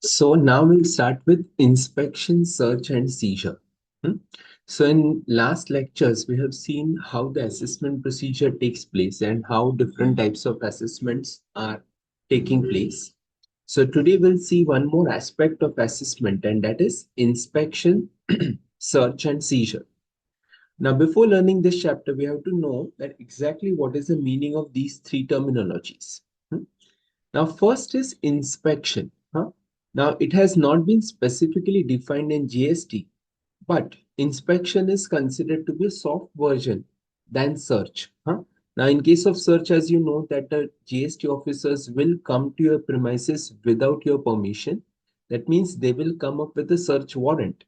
So now we'll start with inspection, search, and seizure. Hmm? So in last lectures, we have seen how the assessment procedure takes place and how different types of assessments are taking place. So today we'll see one more aspect of assessment, and that is inspection, search, and seizure. Now, before learning this chapter, we have to know that exactly what is the meaning of these three terminologies. Hmm? Now, first is inspection. Now, it has not been specifically defined in GST, but inspection is considered to be a soft version than search. Now, in case of search, as you know, that the GST officers will come to your premises without your permission. That means they will come up with a search warrant.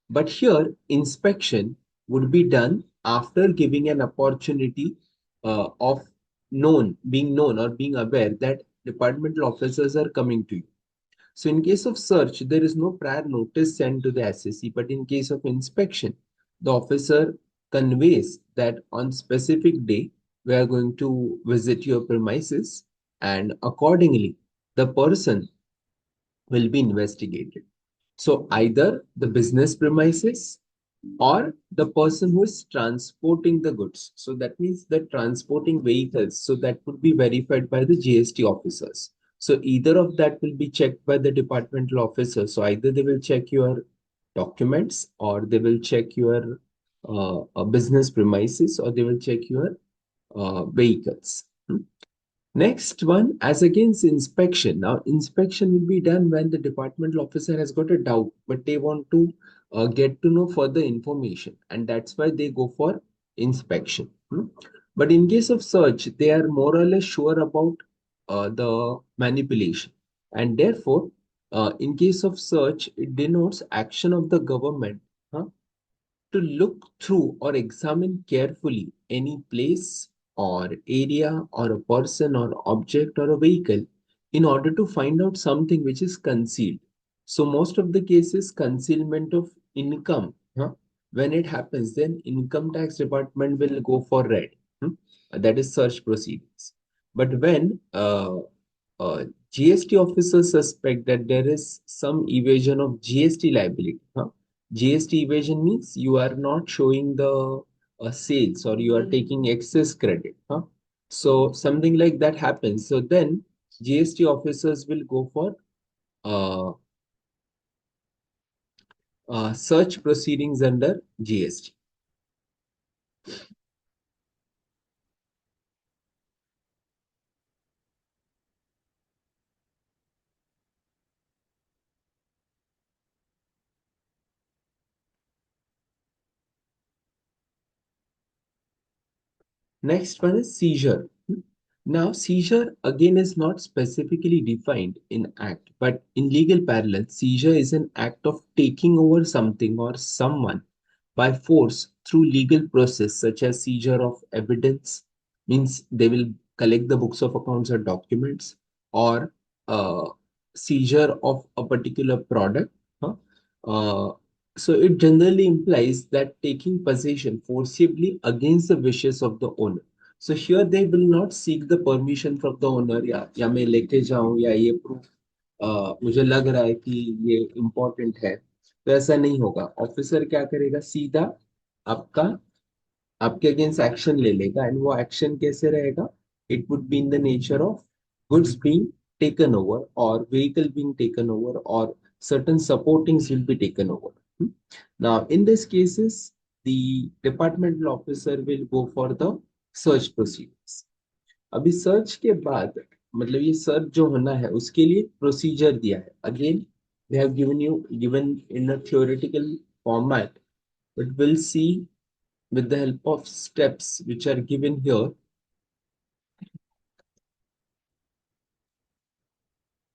But here, inspection would be done after giving an opportunity of being known or being aware that departmental officers are coming to you. So in case of search, there is no prior notice sent to the SSC, but in case of inspection, the officer conveys that on specific day, we are going to visit your premises and accordingly, the person will be investigated. So either the business premises or the person who is transporting the goods. So that means the transporting vehicles. So that would be verified by the GST officers. So either of that will be checked by the departmental officer. So either they will check your documents or they will check your business premises or they will check your vehicles. Next one, as against inspection. Now, inspection will be done when the departmental officer has got a doubt, but they want to get to know further information, and that's why they go for inspection. But in case of search, they are more or less sure about the manipulation, and therefore, in case of search, it denotes action of the government huh, to look through or examine carefully any place or area or a person or object or a vehicle in order to find out something which is concealed. So most of the cases concealment of income. When it happens, then income tax department will go for red. That is search proceedings. But when GST officers suspect that there is some evasion of GST liability, GST evasion means you are not showing the sales or you are taking excess credit. So something like that happens. So then GST officers will go for uh, search proceedings under GST. Next one is seizure. Now, seizure again is not specifically defined in Act, but in legal parlance, seizure is an act of taking over something or someone by force through legal process, such as seizure of evidence, means they will collect the books of accounts or documents, or uh, seizure of a particular product. huh? Uh, so it generally implies that taking possession forcibly against the wishes of the owner. So here they will not seek the permission from the owner या मैं लेके जाऊं या ये proof मुझे लग रहा है कि ये इम्पोर्टेंट है, तो ऐसा नहीं होगा. ऑफिसर क्या करेगा, सीधा आपका आपके अगेंस्ट एक्शन ले लेगा. एंड वो एक्शन कैसे रहेगा, it would be in the nature of goods being taken over or vehicle being taken over or certain supportings will be taken over. Now in these cases the departmental officer will go for the search procedures. अभी search के बाद मतलब ये search जो होना है उसके लिए प्रोसीजर दिया है. Again they have given in a theoretical format, but we'll see with the help of steps which are given here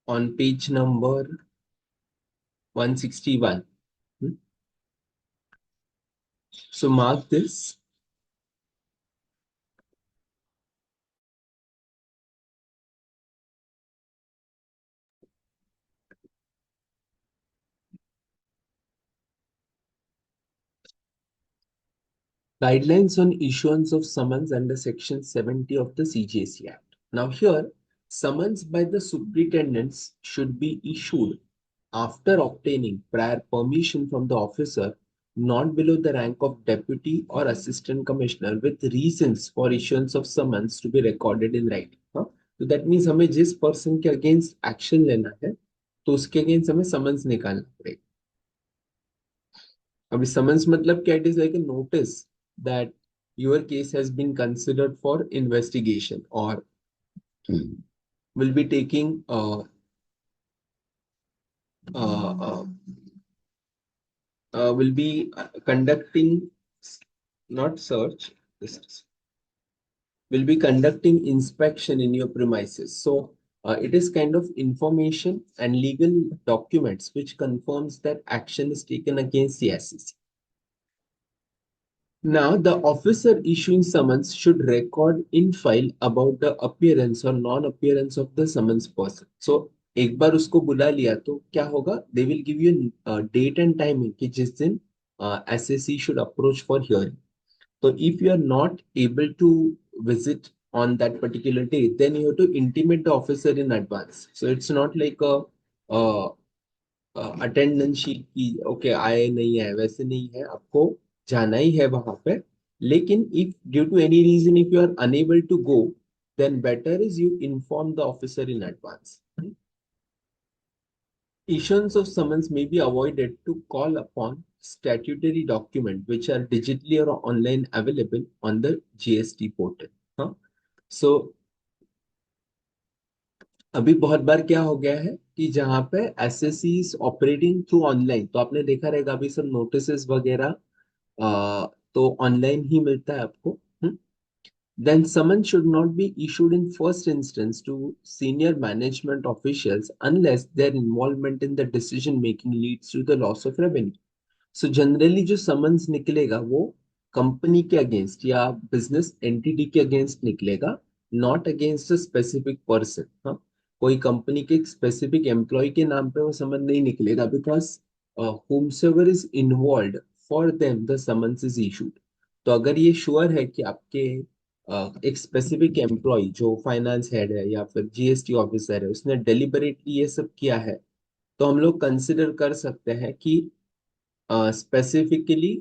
on page number 161. So mark this. Guidelines on issuance of summons under Section 70 of the CJC Act. Now here, Summons by the superintendents should be issued after obtaining prior permission from the officer not below the rank of deputy or assistant commissioner with reasons for issuance of summons to be recorded in writing. हाँ? तो that means हमें जिस person के against action लेना है तो उसके against हमें समन्स निकालना पड़ेगा. अभी समन्स मतलब क्या? It is like a notice that your case has been considered for investigation or will be taking uh, uh, will be conducting, not search, this will be conducting inspection in your premises. So it is kind of information and legal documents which confirms that action is taken against the SEC. Now, the officer issuing summons should record in file about the appearance or non-appearance of the summons person. So, एक बार उसको बुला लिया तो क्या होगा? They will give you date and timing कि जिस दिन SSC should approach for hearing. So, if you are not able to visit on that particular day, then you have to intimate the officer in advance. So, it's not like a attendance sheet की okay आए नहीं आए वैसे नहीं है. आपको जाना ही है वहां पे. लेकिन if due to any reason if you are unable to go, then better is you inform the officer in advance. Issuance of summons may be avoided to call upon statutory document which are digitally or online available on the GST portal. हाँ. So अभी बहुत बार क्या हो गया है कि जहाँ पे SSC is operating through online, तो आपने देखा रहेगा अभी सब नोटिसेस वगैरह तो ऑनलाइन ही मिलता है आपको. Then summons should not be issued in first instance to senior management officials unless their involvement in the decision making leads to the loss of revenue. So generally जो समन्स निकलेगा वो company के against या business entity के against निकलेगा, not against a specific person. हाँ, कोई company के स्पेसिफिक एम्प्लॉय के नाम पे वो समन नहीं निकलेगा because whomsoever is involved for them the summons is issued. तो अगर ये श्योर है कि आपके एक स्पेसिफिक एम्प्लॉय जो फाइनेंस हेड है या फिर जीएसटी ऑफिसर है उसने डेलिबरेटली ये सब किया है, तो हम लोग कंसिडर कर सकते हैं कि स्पेसिफिकली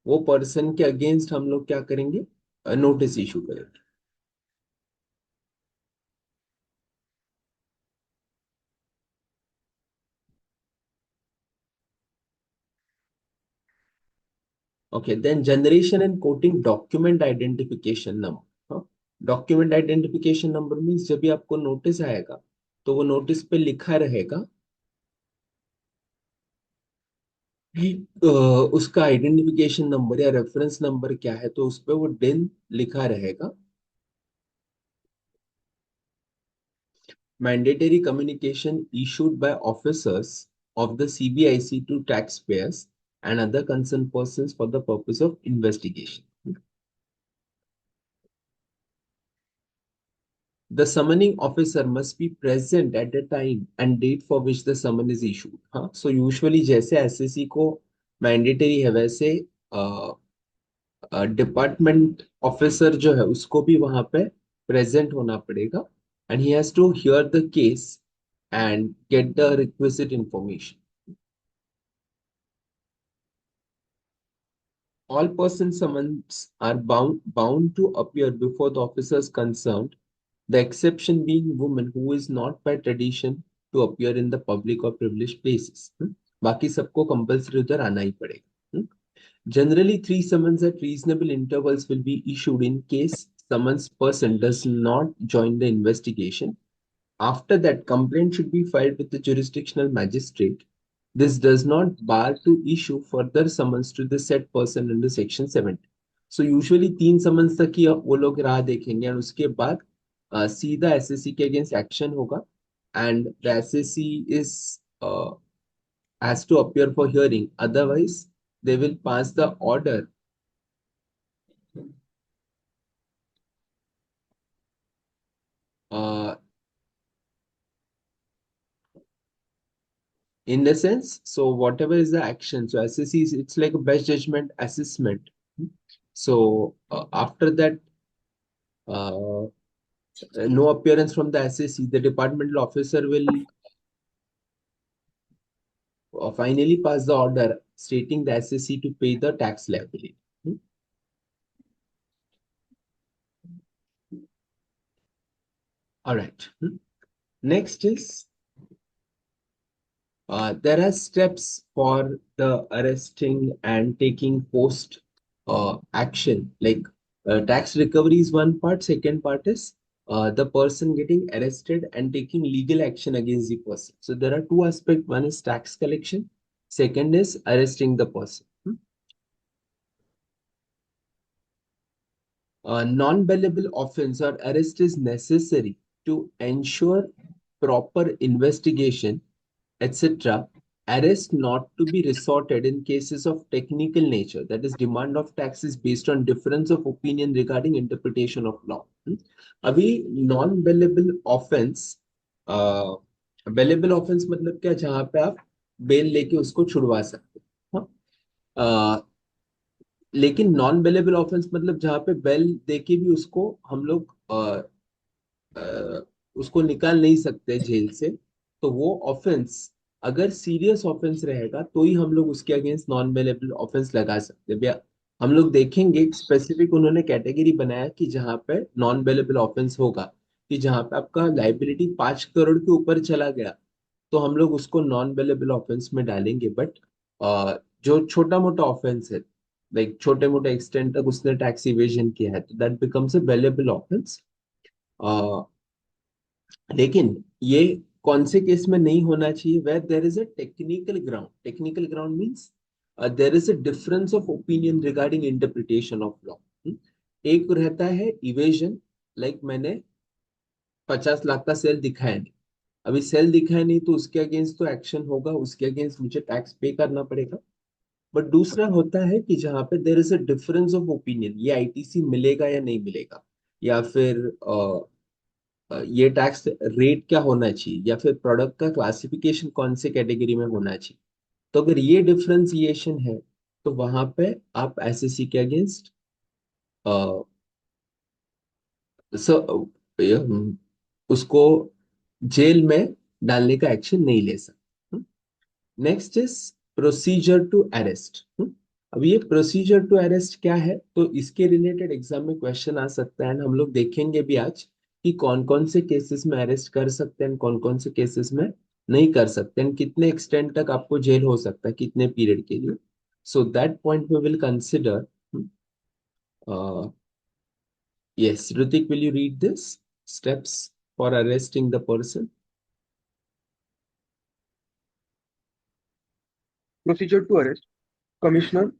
वो पर्सन के अगेंस्ट हम लोग क्या करेंगे? नोटिस इशू करेंगे. Okay, then generation and quoting document identification number. Document identification number means जब भी आपको नोटिस आएगा तो वो नोटिस पे लिखा रहेगा कि उसका आइडेंटिफिकेशन नंबर या रेफरेंस नंबर क्या है, तो उस पे वो डिन लिखा रहेगा. Mandatory communication issued by officers of the CBIC to taxpayers and other concerned persons for the purpose of investigation. The summoning officer must be present at the time and date for which the summon is issued. हाँ, so usually जैसे SSC को mandatory है वैसे department officer जो है उसको भी वहां पे प्रेजेंट होना पड़ेगा and he has to hear the case and get the requisite information. All persons summons are bound to appear before the officers concerned, the exception being women who is not by tradition to appear in the public or privileged places. बाकी सबको compulsory उधर आना ही पड़ेगा. Generally, 3 summons at reasonable intervals will be issued in case summons person does not join the investigation. After that, complaint should be filed with the jurisdictional magistrate. This does not bar to issue further summons to the said person under section 70. So usually 3 summons तक ही वो लोग राह देखेंगे और उसके बाद सीधा SSC के अगेंस्ट एक्शन होगा and the SSC is has to appear for hearing. Otherwise, they will pass the order uh, in the sense. So whatever is the action, so SSC is it's like a best judgment assessment. So after that, uh, no appearance from the SSC, the departmental officer will finally pass the order stating the SSC to pay the tax liability. Hmm? All right. Next is there are steps for the arresting and taking post action. Like tax recovery is one part. Second part is the person getting arrested and taking legal action against the person. So there are two aspects. One is tax collection. Second is arresting the person. Non-bailable offense or arrest is necessary to ensure proper investigation, etc. Arrest not to be resorted in cases of technical nature, that is, demand of taxes based on difference of opinion regarding interpretation of law. अभी non-bailable offense, bailable offense मतलब क्या, जहाँ पे आप bell लेके उसको छुड़वा सकते हो, हाँ? लेकिन नॉन बेलेबल ऑफेंस मतलब जहाँ पे बेल देके भी उसको हम लोग उसको निकाल नहीं सकते जेल से, तो वो ऑफेंस अगर सीरियस ऑफेंस रहेगा तो ही हम लोग उसके अगेंस्ट नॉन बेलेबल ऑफेंस लगा सकते हैं भैया। हम लोग देखेंगे स्पेसिफिक उन्होंने कैटेगरी बनाया कि जहाँ पे नॉन बेलेबल ऑफेंस होगा, कि जहाँ पे आपका लाइबिलिटी 5 करोड़ के ऊपर चला गया तो हम लोग उसको नॉन बेलेबल ऑफेंस में डालेंगे। बट जो छोटा मोटा ऑफेंस है, लाइक छोटे मोटे एक्सटेंट तक उसने टैक्स इवेजन किया है, तो that becomes a bailable offence. लेकिन ये कौन से केस में नहीं होना चाहिए? Where there is a technical ground. Technical ground means there is a difference of opinion regarding interpretation of law. एक रहता है इवेजन, लाइक मैंने 50 लाख का सेल दिखाया नहीं, अभी सेल दिखाया नहीं तो उसके अगेंस्ट तो एक्शन होगा, उसके अगेंस्ट मुझे टैक्स पे करना पड़ेगा। बट दूसरा होता है कि जहाँ पे there is a difference of opinion, ये आईटीसी मिलेगा या नहीं मिलेगा, या फिर ये टैक्स रेट क्या होना चाहिए, या फिर प्रोडक्ट का क्लासिफिकेशन कौन से कैटेगरी में होना चाहिए। तो अगर ये डिफरेंशिएशन है तो वहां पे आप एसएससी के अगेंस्ट उसको जेल में डालने का एक्शन नहीं ले सकते। Next is procedure to arrest. अब ये प्रोसीजर टू अरेस्ट क्या है, तो इसके रिलेटेड एग्जाम में क्वेश्चन आ सकता है, हम लोग देखेंगे भी आज कि कौन कौन से केसेस में अरेस्ट कर सकते हैं, कौन कौन से केसेस में नहीं कर सकते हैं, कितने एक्सटेंड तक आपको जेल हो सकता है, कितने पीरियड के लिए। So that point we will consider. yes, Ritik, will you read this steps for arresting the person? Procedure to arrest. Commissioner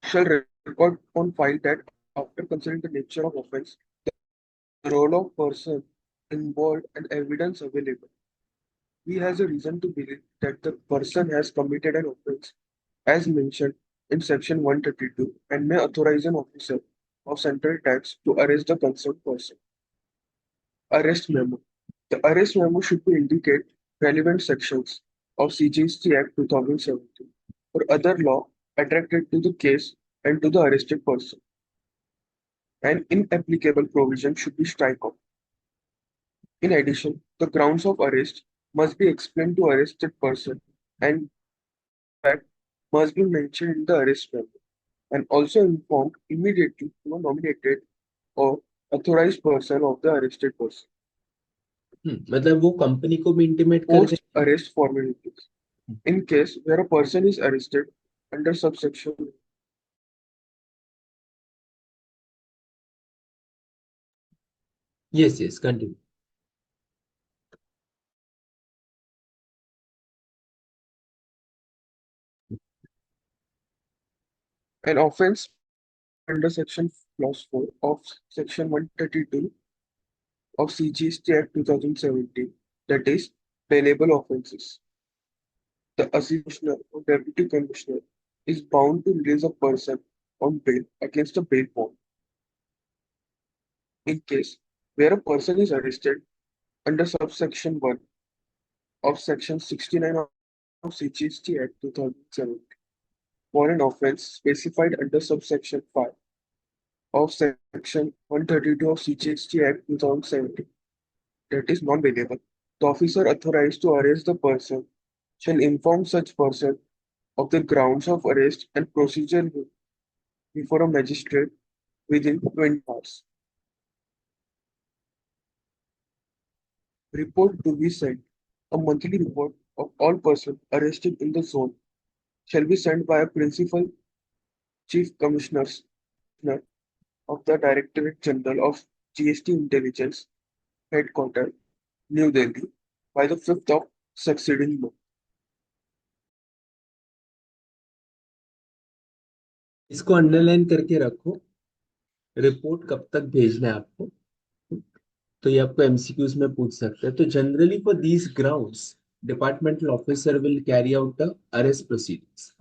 shall record on file that after considering the nature of offence, the role of person involved and evidence available, he has a reason to believe that the person has committed an offence as mentioned in section 132 and may authorize an officer of central tax to arrest the concerned person. Arrest memo. The arrest memo should be indicate relevant sections of CGST Act 2017 or other law attracted to the case and to the arrested person. An inapplicable provision should be strike-off. In addition, the grounds of arrest must be explained to arrested person and fact must be mentioned in the arrest memo and also informed immediately to a nominated or authorized person of the arrested person. मतलब वो company को भी intimate कर दे। Post-arrest formalities. In case where a person is arrested under subsection Yes, yes, continue. an offense under section clause 4 of section 132 of CGST Act 2017, that is, bailable offenses. The assistant commissioner or deputy commissioner is bound to release a person on bail against a bail bond. In case where a person is arrested under subsection 1 of section 69 of CGST Act 2017 for an offense specified under subsection 5, of Section 132 of CGST Act 2017, that is non-bailable. The officer authorized to arrest the person shall inform such person of the grounds of arrest and procedure before a magistrate within 20 hours. Report to be sent. A monthly report of all persons arrested in the zone shall be sent by a principal chief commissioners of the Directorate General of GST Intelligence Headquarters, New Delhi, by the 5th of succeeding month. इसको underline करके रखो। Report कब तक भेजना है आपको, तो ये आपको एमसीक्यूज में पूछ सकते हैं। तो generally for these grounds departmental officer will carry out the arrest proceedings.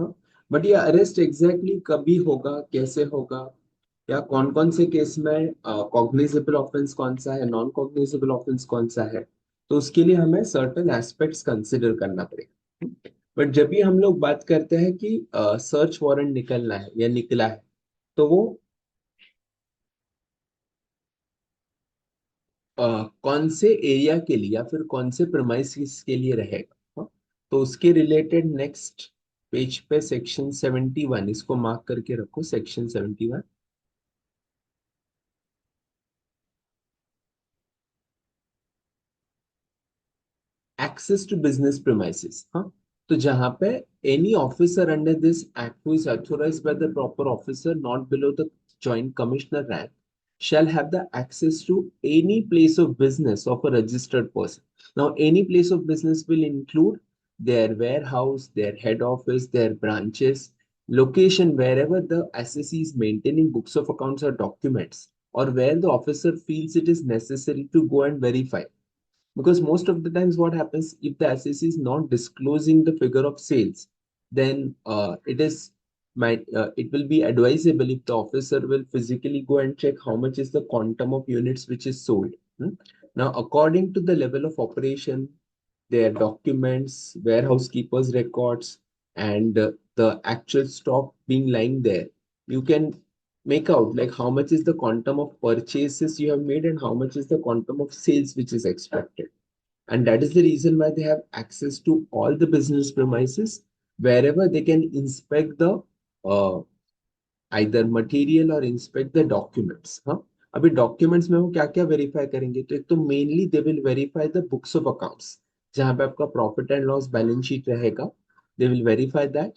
But ये अरेस्ट एग्जैक्टली कभी होगा, कैसे होगा, या कौन कौन से केस में कॉग्निजेबल ऑफेंस कौन सा है, नॉन कॉग्निजेबल ऑफेंस कौन सा है, तो उसके लिए हमें सर्टेन एस्पेक्ट्स कंसिडर करना पड़ेगा। बट जब भी हम लोग बात करते हैं कि सर्च वारंट निकलना है या निकला है, तो वो कौन से एरिया के लिए या फिर कौन से प्रेमाइसिस के लिए रहेगा। तो उसके रिलेटेड नेक्स्ट पेज पे सेक्शन 71, इसको मार्क करके रखो, section 71। Access to business premises. हाँ, तो जहां पे any officer under this act who is authorised by the proper officer not below the joint commissioner rank shall have the access to any place of business of a registered person. Now, any place of business will include their warehouse, their head office, their branches, location wherever the assessee is maintaining books of accounts or documents, or where the officer feels it is necessary to go and verify. Because most of the times what happens, if the assessee is not disclosing the figure of sales, then it will be advisable if the officer will physically go and check how much is the quantum of units which is sold. Now, according to the level of operation, their documents, warehouse keepers records, and the actual stock being lying there, you can make out like how much is the quantum of purchases you have made and how much is the quantum of sales which is expected. And that is the reason why they have access to all the business premises wherever they can inspect the uh, either material or inspect the documents। हाँ, अभी documents में वो क्या क्या verify करेंगे, तो एक तो mainly they will verify the books of accounts, जहां पे आपका profit and loss balance sheet रहेगा। They will verify that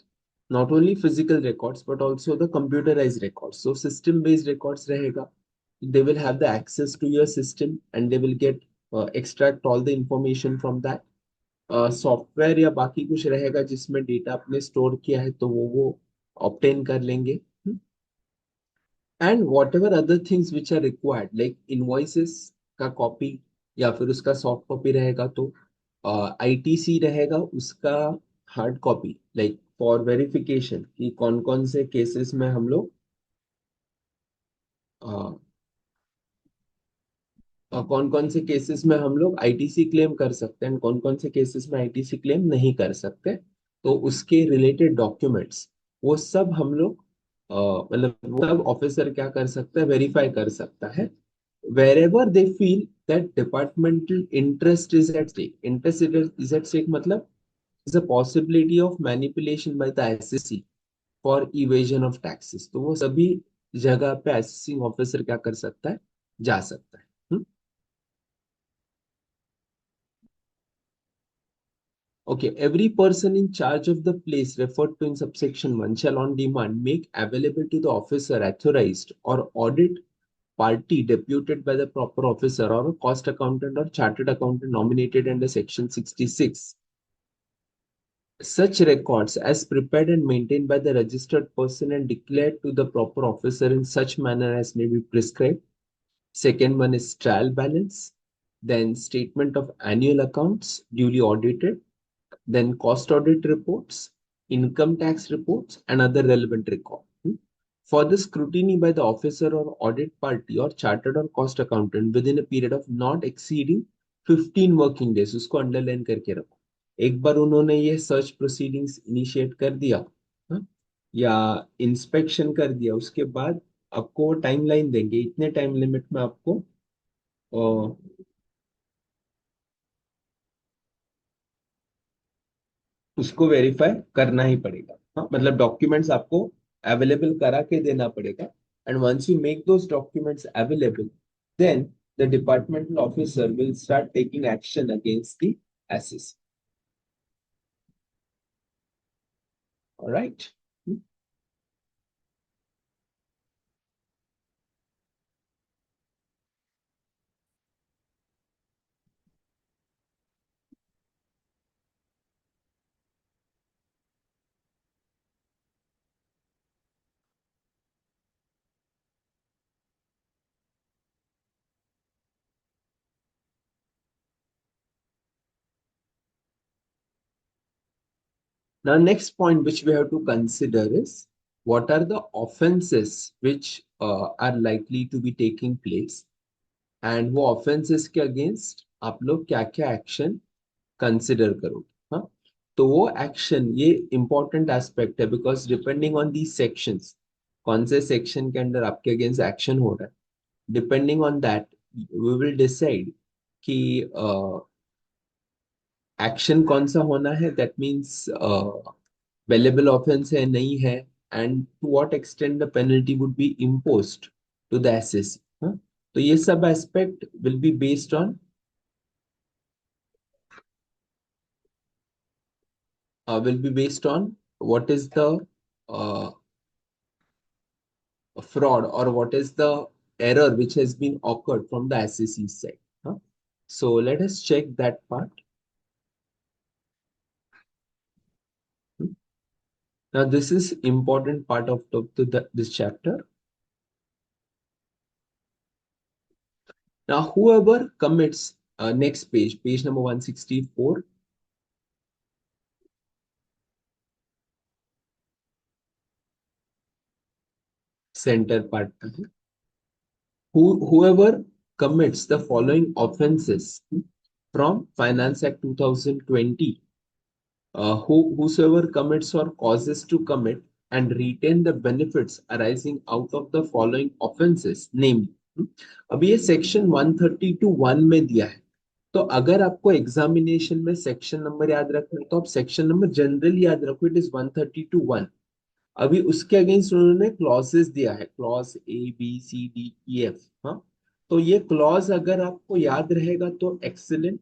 not only physical records but also the computerise records, so system based records रहेगा। they will have the access to your system and they will get extract all the information from that software या बाकी कुछ रहेगा जिसमें data आपने store किया है, तो वो ऑब्टेन कर लेंगे। And whatever other things which are required like invoices का कॉपी या फिर उसका सॉफ्ट कॉपी रहेगा, तो आईटीसी रहेगा उसका hard copy, like for verification कि कौन कौन से केसेस में हम लोग कौन कौन से केसेस में हम लोग आईटीसी क्लेम कर सकते हैं, कौन कौन से केसेस में आईटीसी क्लेम नहीं कर सकते, तो उसके रिलेटेड डॉक्यूमेंट्स वो सब हम लोग मतलब वो सब ऑफिसर क्या कर सकता है, वेरीफाई कर सकता है wherever they feel that departmental interest is at stake। Interest is at stake मतलब is a possibility of manipulation by the SSC for evasion of taxes। तो वो सभी जगह पे असेसिंग ऑफिसर क्या कर सकता है, जा सकता है। Okay, every person in charge of the place referred to in subsection 1 shall on demand make available to the officer authorized or audit party deputed by the proper officer or a cost accountant or chartered accountant nominated under section 66 such records as prepared and maintained by the registered person and declared to the proper officer in such manner as may be prescribed. Second one is trial balance, then statement of annual accounts duly audited, then cost audit reports, income tax reports, and other relevant record. For the scrutiny by the officer or audit party or chartered or cost accountant within a period of not exceeding 15 working days, उसको underline करके रखो। एक बार उन्होंने ये search proceedings initiate कर दिया, हाँ, या इंस्पेक्शन कर दिया, उसके बाद आपको टाइमलाइन देंगे, इतने टाइम लिमिट में आपको उसको वेरीफाई करना ही पड़ेगा। हाँ, मतलब डॉक्यूमेंट्स आपको अवेलेबल करा के देना पड़ेगा। And once you make those documents available, then the departmental officer will start taking action against the assessee. Alright. Now, next point which we have to consider is what are the offenses which are likely to be taking place, and वो offenses के against आप लोग क्या क्या action consider करोगे। हाँ, तो वो action ये important aspect है, because depending on these sections, कौन से section के अंदर आपके against action हो रहा है, depending on that we will decide कि एक्शन कौन सा होना है, दैट मीन्स वेलेबल ऑफेंस है नहीं है, and to what extent the penalty would be imposed to the assessee. तो ये सब aspect will be based on what is the fraud or what is the error which has been occurred from the SEC side. Huh? So let us check that part. Hmm. Now this is important part of this chapter. Now, whoever commits, next page, page number 164, center part, whoever commits the following offenses from Finance Act 2020, whosoever commits or causes to commit and retain the benefits arising out of the following offenses, namely, अब ये section 132(1) में दिया है। तो अगर आपको examination में section number याद रखना है तो आप सेक्शन नंबर जनरली याद रखो, इट इज 132(1). अभी उसके अगेंस्ट उन्होंने क्लॉजेस दिया है, clause A B C D E F। हाँ, तो ये क्लॉज अगर आपको याद रहेगा तो एक्सीलेंट,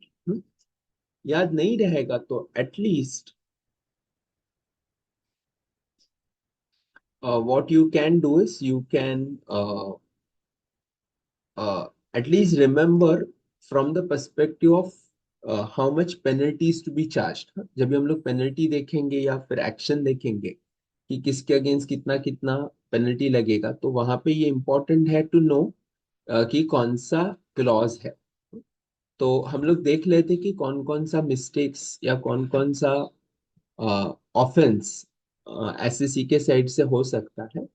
याद नहीं रहेगा तो at least what you can do is you can at least remember from the perspective of how much penalties to be charged। जब भी हम लोग पेनल्टी देखेंगे या फिर एक्शन देखेंगे कि किसके अगेंस्ट कितना कितना पेनल्टी लगेगा, तो वहां पे ये इंपॉर्टेंट है टू नो कि कौन सा क्लॉज है। तो हम लोग देख लेते कि कौन कौन सा मिस्टेक्स या कौन कौन सा ऑफेंस एसएससी के साइड से हो सकता है।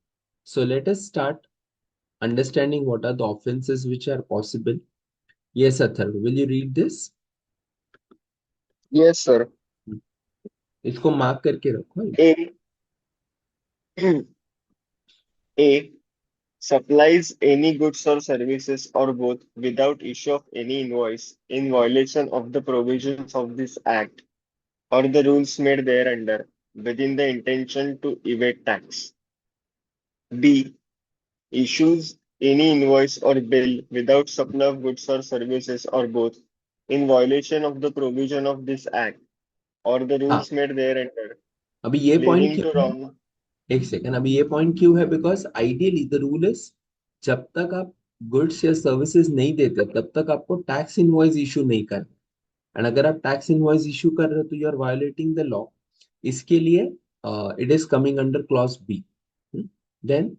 So let us start understanding what are the offenses which are possible. Yes, Atharv, will you read this? Yes, sir. इसको मार्क करके रखो। A. A. Supplies any goods or services or both without issue of any invoice in violation of the provisions of this Act or the rules made thereunder within the intention to evade tax. B. Issues any invoice or bill without supply of goods or services or both in violation of the provision of this Act or the हाँ, rules made thereunder, अभी ये point leading to क्यों है, wrong. एक second, अभी ये point क्यों है, because ideally the rule is जब तक आप गुड्स या सर्विसेज नहीं देते तब तक आपको टैक्स इनवॉइस इशू नहीं करना। एंड अगर आप टैक्स इनवॉइस इशू कर रहे हो तो you are violating the law. इसके लिए it is coming under clause B. Then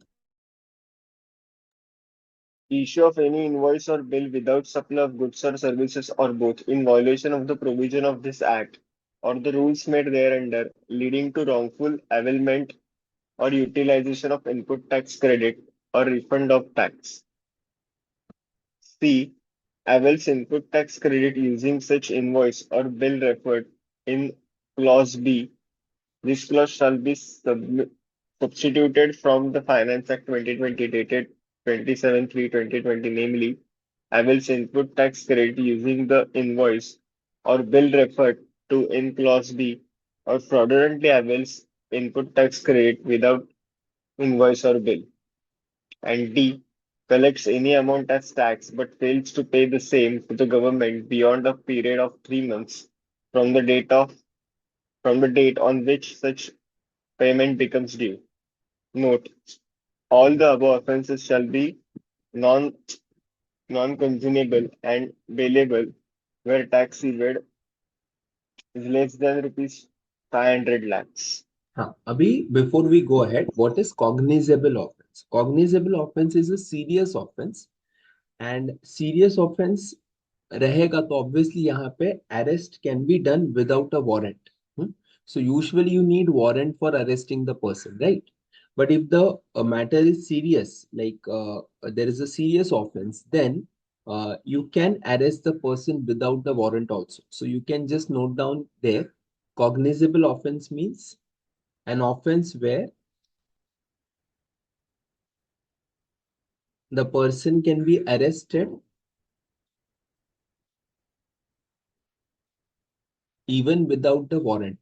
Issue of any invoice or bill without supply of goods or services or both in violation of the provision of this Act or the rules made thereunder, leading to wrongful availment or utilization of input tax credit or refund of tax. C. Avails input tax credit using such invoice or bill referred in Clause B. This clause shall be substituted from the Finance Act 2020 dated 27/3/2020, namely, avails input tax credit using the invoice or bill referred to in Clause B, or fraudulently avails input tax credit without invoice or bill. And D, collects any amount as tax but fails to pay the same to the government beyond a period of 3 months from the date on which such payment becomes due. Note: all the above offences shall be non non-consumable and bailable where tax evade is less than rupees 500 lakhs. हाँ, अभी before we go ahead, what is cognizable offense? Cognizable offense is a serious offense, and serious offense रहेगा तो obviously यहाँ पे arrest can be done without a warrant. So usually you need warrant for arresting the person, right? But if the matter is serious, like there is a serious offense, then you can arrest the person without the warrant also. So you can just note down there, cognizable offense means an offense where the person can be arrested even without the warrant.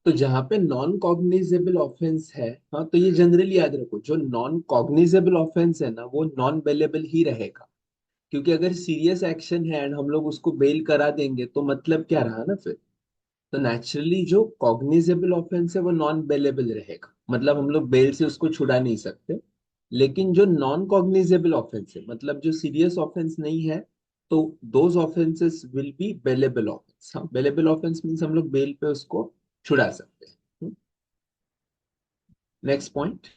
तो जहां पे non cognizable offence है, हाँ, तो ये generally याद रखो, जो नॉन कॉग्निजेबल ऑफेंस है ना, वो नॉन बेलेबल ही रहेगा। क्योंकि अगर सीरियस एक्शन है एंड हम लोग उसको बेल करा देंगे तो मतलब क्या रहा ना फिर। तो नेचुरली जो कॉग्निजेबल ऑफेंस है वो नॉन बेलेबल रहेगा, मतलब हम लोग बेल से उसको छुड़ा नहीं सकते। लेकिन जो नॉन कॉग्निजेबल ऑफेंस है, मतलब जो सीरियस ऑफेंस नहीं है, तो those offences will be bailable offence. हाँ, बेलेबल ऑफेंस मीन्स हम लोग बेल पे उसको छुड़ा सकते हैं। Next point.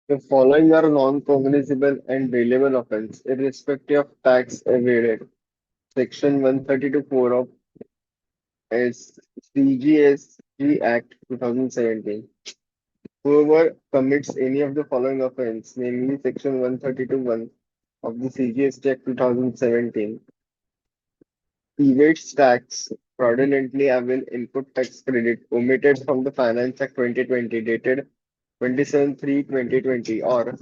The following are non-cognizable and bailable offence irrespective of tax evaded. Section 132(4) of CGST Act 2017. Whoever commits any of the following offence, namely Section 132(1) of the CGST Act 2017, evades tax, fraudulently avail input tax credit omitted from the Finance Act 2020 dated 27/3/2020, or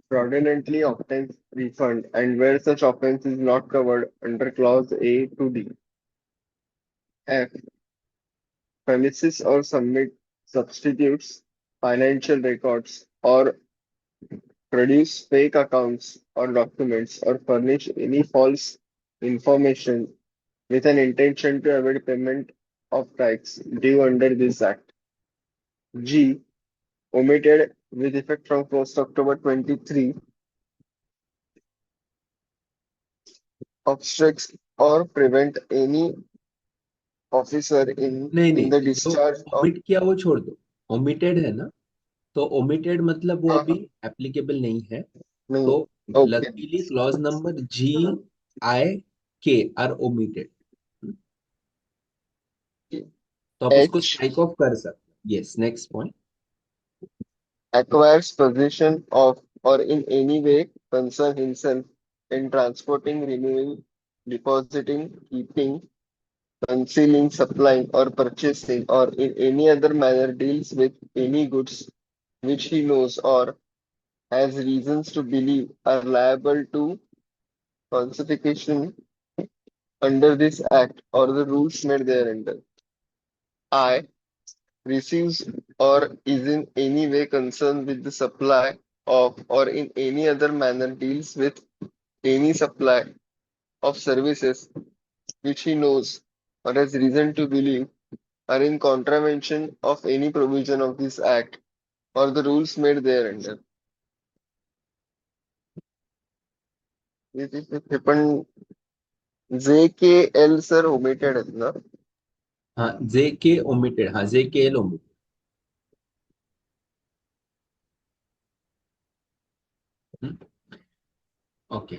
fraudulently obtains refund, and where such offence is not covered under Clause A to D. F. Premises or substitutes financial records, or produce fake accounts or documents, or furnish any false information with an intention to avoid payment of tax due under this Act. G. Omitted with effect from 1st October 23, obstructs or prevent any officer नहीं in नहीं, the जो discharge of. Omit किया वो छोड़ दो। Omitted है ना, तो ओमिटेड मतलब वो अभी हाँ, एप्लीकेबल नहीं है। नहीं, तो okay, luckily clause number G, I, K are omitted, तो आप उसको H. स्ट्राइक ऑफ कर सकते। Yes, next point. Acquires possession of or in any way concern himself in transporting, removing, depositing, keeping, concealing, supplying, or purchasing, or in any other manner deals with any goods which he knows or has reasons to believe are liable to falsification under this Act or the rules made thereunder. I. Receives or is in any way concerned with the supply of or in any other manner deals with any supply of services which he knows or has reason to believe are in contravention of any provision of this Act or the rules made thereunder. हे पण JKL sir omitted आहेत ना? हाँ, J, K omitted, हाँ J, K, L omitted. Okay.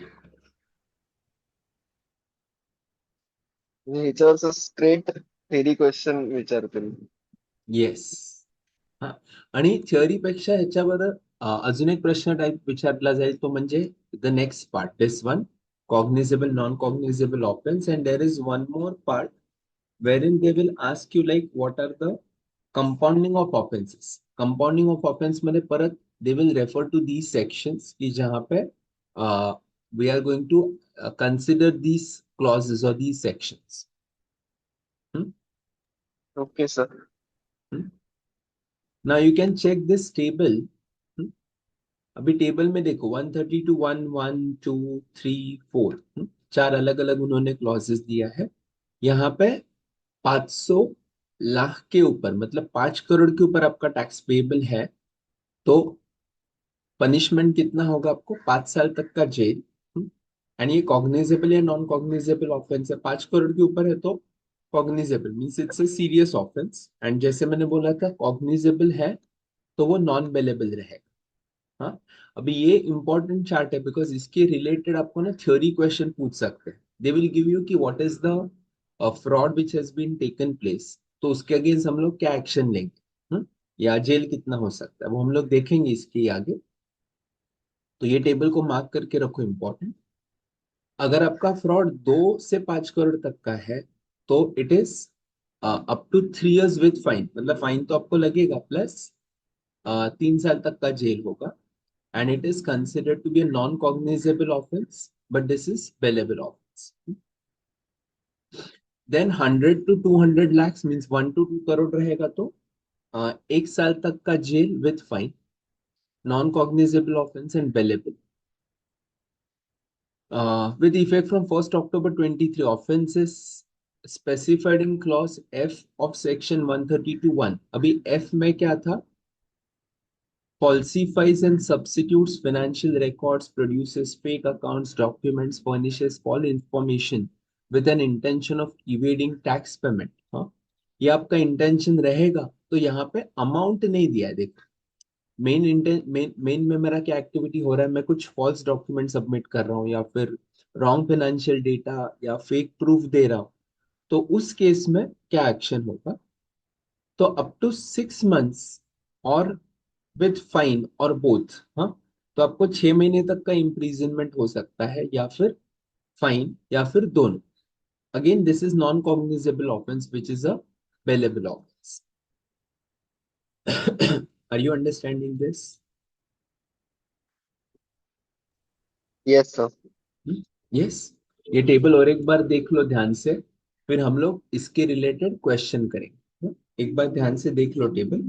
मी ह्याच्यावरच straight theory question विचारतो. Yes. हा, आणि थिअरी पेक्षा ह्याच्यावर अजून एक प्रश्न टाइप विचारला जाईल तो म्हणजे the next part this one cognizable non-cognizable offense and there is one more part wherein they will ask you like what are the compounding of offenses. Compounding of offense मध्ये परत they will refer to these sections की जहाँ पे we are going to consider these clauses or these sections. Hmm? Okay, sir. Hmm? Now you can check this table. Hmm? अभी table में देखो 132 1 1 2 3 4 चार अलग अलग उन्होंने क्लॉजेस दिया है यहाँ पे 500 लाख के ऊपर मतलब 5 करोड़ के ऊपर आपका टैक्स पेबल है तो पनिशमेंट कितना होगा आपको 5 साल तक का जेल एंड ये कॉग्निजेबल या नॉन कॉग्निजेबल ऑफेंस है 5 करोड़ के ऊपर है तो cognizable means it's a serious offence and जैसे मैंने बोला था कॉग्निजेबल है तो वो नॉन बेलेबल रहेगा। हाँ, अभी ये इंपॉर्टेंट चार्ट है बिकॉज इसके रिलेटेड आपको ना थ्योरी क्वेश्चन पूछ सकते हैं दे विल गिव यू कि what is the fraud which has been taken place तो उसके अगेंस्ट हम लोग क्या एक्शन लेंगे। या जेल कितना हो सकता है वो हम लोग देखेंगे इसके आगे। तो ये टेबल को मार्क करके रखो इंपॉर्टेंट। अगर आपका फ्रॉड 2 से 5 करोड़ तक का है तो it is up to 3 years with fine मतलब फाइन तो आपको लगेगा प्लस 3 साल तक का जेल होगा and it is considered to be a non-cognizable offense, but this is bailable offense. Then 100 to 200 lakhs means 1 to 2 crore रहेगा तो 1 साल तक का jail with fine, non-cognizable offense and bailable. With effect from 1st October 23, offenses specified in clause F of section 132(1). अभी F में क्या था? Falsifies and substitutes financial records, produces fake accounts, documents, furnishes false information with an intention of evading tax payment. हाँ, ये आपका intention रहेगा तो यहाँ पे अमाउंट नहीं दिया है। देखो मेन में मेरा क्या एक्टिविटी हो रहा है मैं कुछ फॉल्स डॉक्यूमेंट सबमिट कर रहा हूँ या फिर रॉन्ग फाइनेंशियल डेटा या फेक प्रूफ दे रहा हूँ तो उस केस में क्या एक्शन होगा। तो अप टू 6 मंथ्स और विथ फाइन और बोथ। हाँ, तो आपको 6 महीने तक का इम्प्रिजनमेंट हो सकता है या फिर फाइन या फिर दोनों। Again this is non cognizable offence which is a bailable offence. Are you understanding this? Yes, sir. Yes, ये टेबल और एक बार देख लो ध्यान से फिर हम लोग इसके रिलेटेड क्वेश्चन करेंगे। एक बार ध्यान से देख लो टेबल।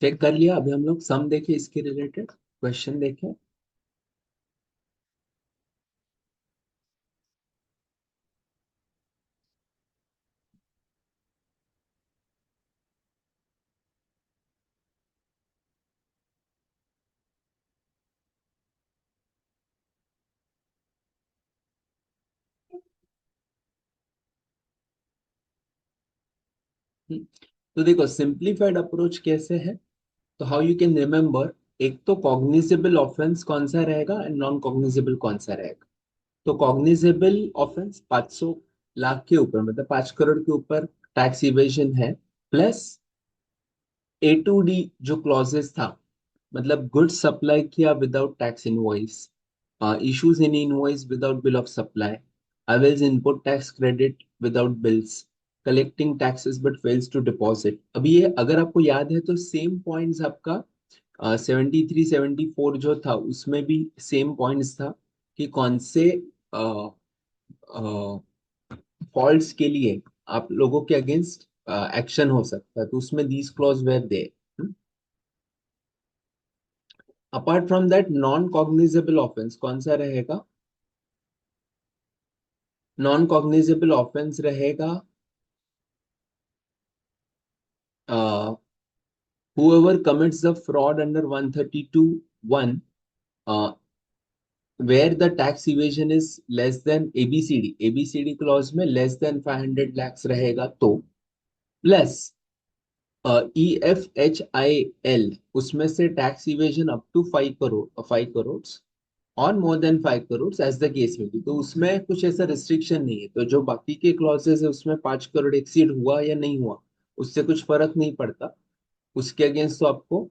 चेक कर लिया? अभी हम लोग सम देखे इसके रिलेटेड क्वेश्चन देखे। तो देखो सिंप्लीफाइड अप्रोच कैसे है, तो हाउ यू कैन रिमेम्बर, एक तो कॉग्निजेबल ऑफेंस कौन सा रहेगा एंड नॉन कॉग्निजेबल कौन सा रहेगा। तो कॉग्निजेबल ऑफेंस 500 लाख के ऊपर, मतलब 5 करोड़ के ऊपर टैक्स इवेजन है, प्लस A2D जो क्लॉजेस था, मतलब गुड्स सप्लाई किया without tax invoice, issues in invoice without bill of supply, avails input tax credit without bills, collecting taxes but fails to deposit. अभी ये अगर आपको याद है तो सेम पॉइंट्स आपका 73 74 जो था उसमें भी सेम पॉइंट्स था कि कौन से फॉल्ट्स के लिए आप लोगों के अगेंस्ट एक्शन हो सकता है, तो उसमें these clause were there. Apart from that non cognizable offence कौन सा रहेगा, नॉन कॉग्निजेबल ऑफेंस रहेगा whoever commits the fraud under 132(1), where the tax evasion is less than ABCD clause में less than 500 lakhs रहेगा तो, प्लस EFHIL उसमें से tax evasion up to 5 crore और more than 5 crore as the case में भी, तो उसमें कुछ ऐसा रिस्ट्रिक्शन नहीं है। तो जो बाकी के क्लॉजेस है उसमें 5 करोड़ एक्सीड हुआ या नहीं हुआ उससे कुछ फर्क नहीं पड़ता, उसके अगेंस्ट तो आपको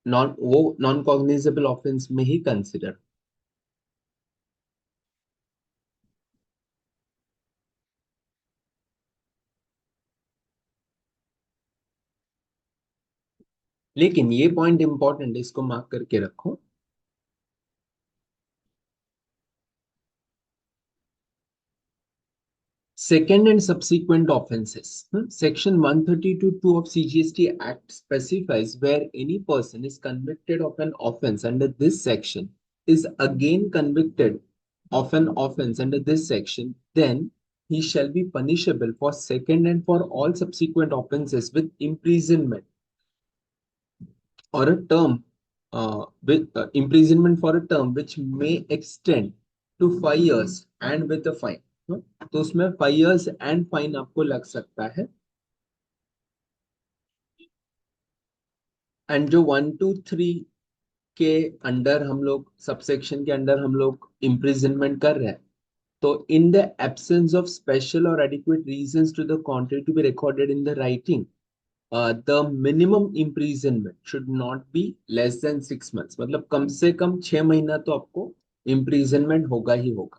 नॉन कॉग्निजेबल ऑफेंस में ही कंसिडर। लेकिन ये पॉइंट इंपॉर्टेंट है, इसको मार्क करके रखो। Second and subsequent offences. Section 132(2) of CGST Act specifies where any person is convicted of an offence under this section is again convicted of an offence under this section, then he shall be punishable for second and for all subsequent offences with imprisonment or a term with imprisonment for a term which may extend to 5 years and with a fine. तो उसमें 5 years and fine आपको लग सकता है। And जो 1 2 3 के under हम लोग, सबसेक्शन के अंडर हम लोग इम्प्रिजनमेंट कर रहे हैं, तो in the absence of special और adequate reasons to the contrary to be recorded in the writing, the minimum imprisonment should not be less than 6 months, मतलब कम से कम 6 महीना तो आपको इम्प्रिजनमेंट होगा ही होगा।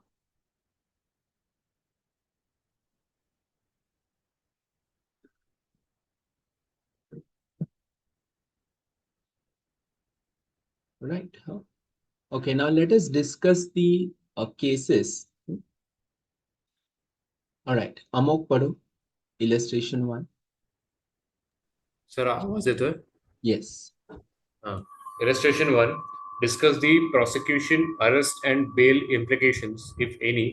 Right? Okay, now let us discuss the cases. All right, Amok पढ़ो illustration 1. Sir आवाज येतोय? Yes. Illustration 1. Discuss the prosecution, arrest, and bail implications, if any,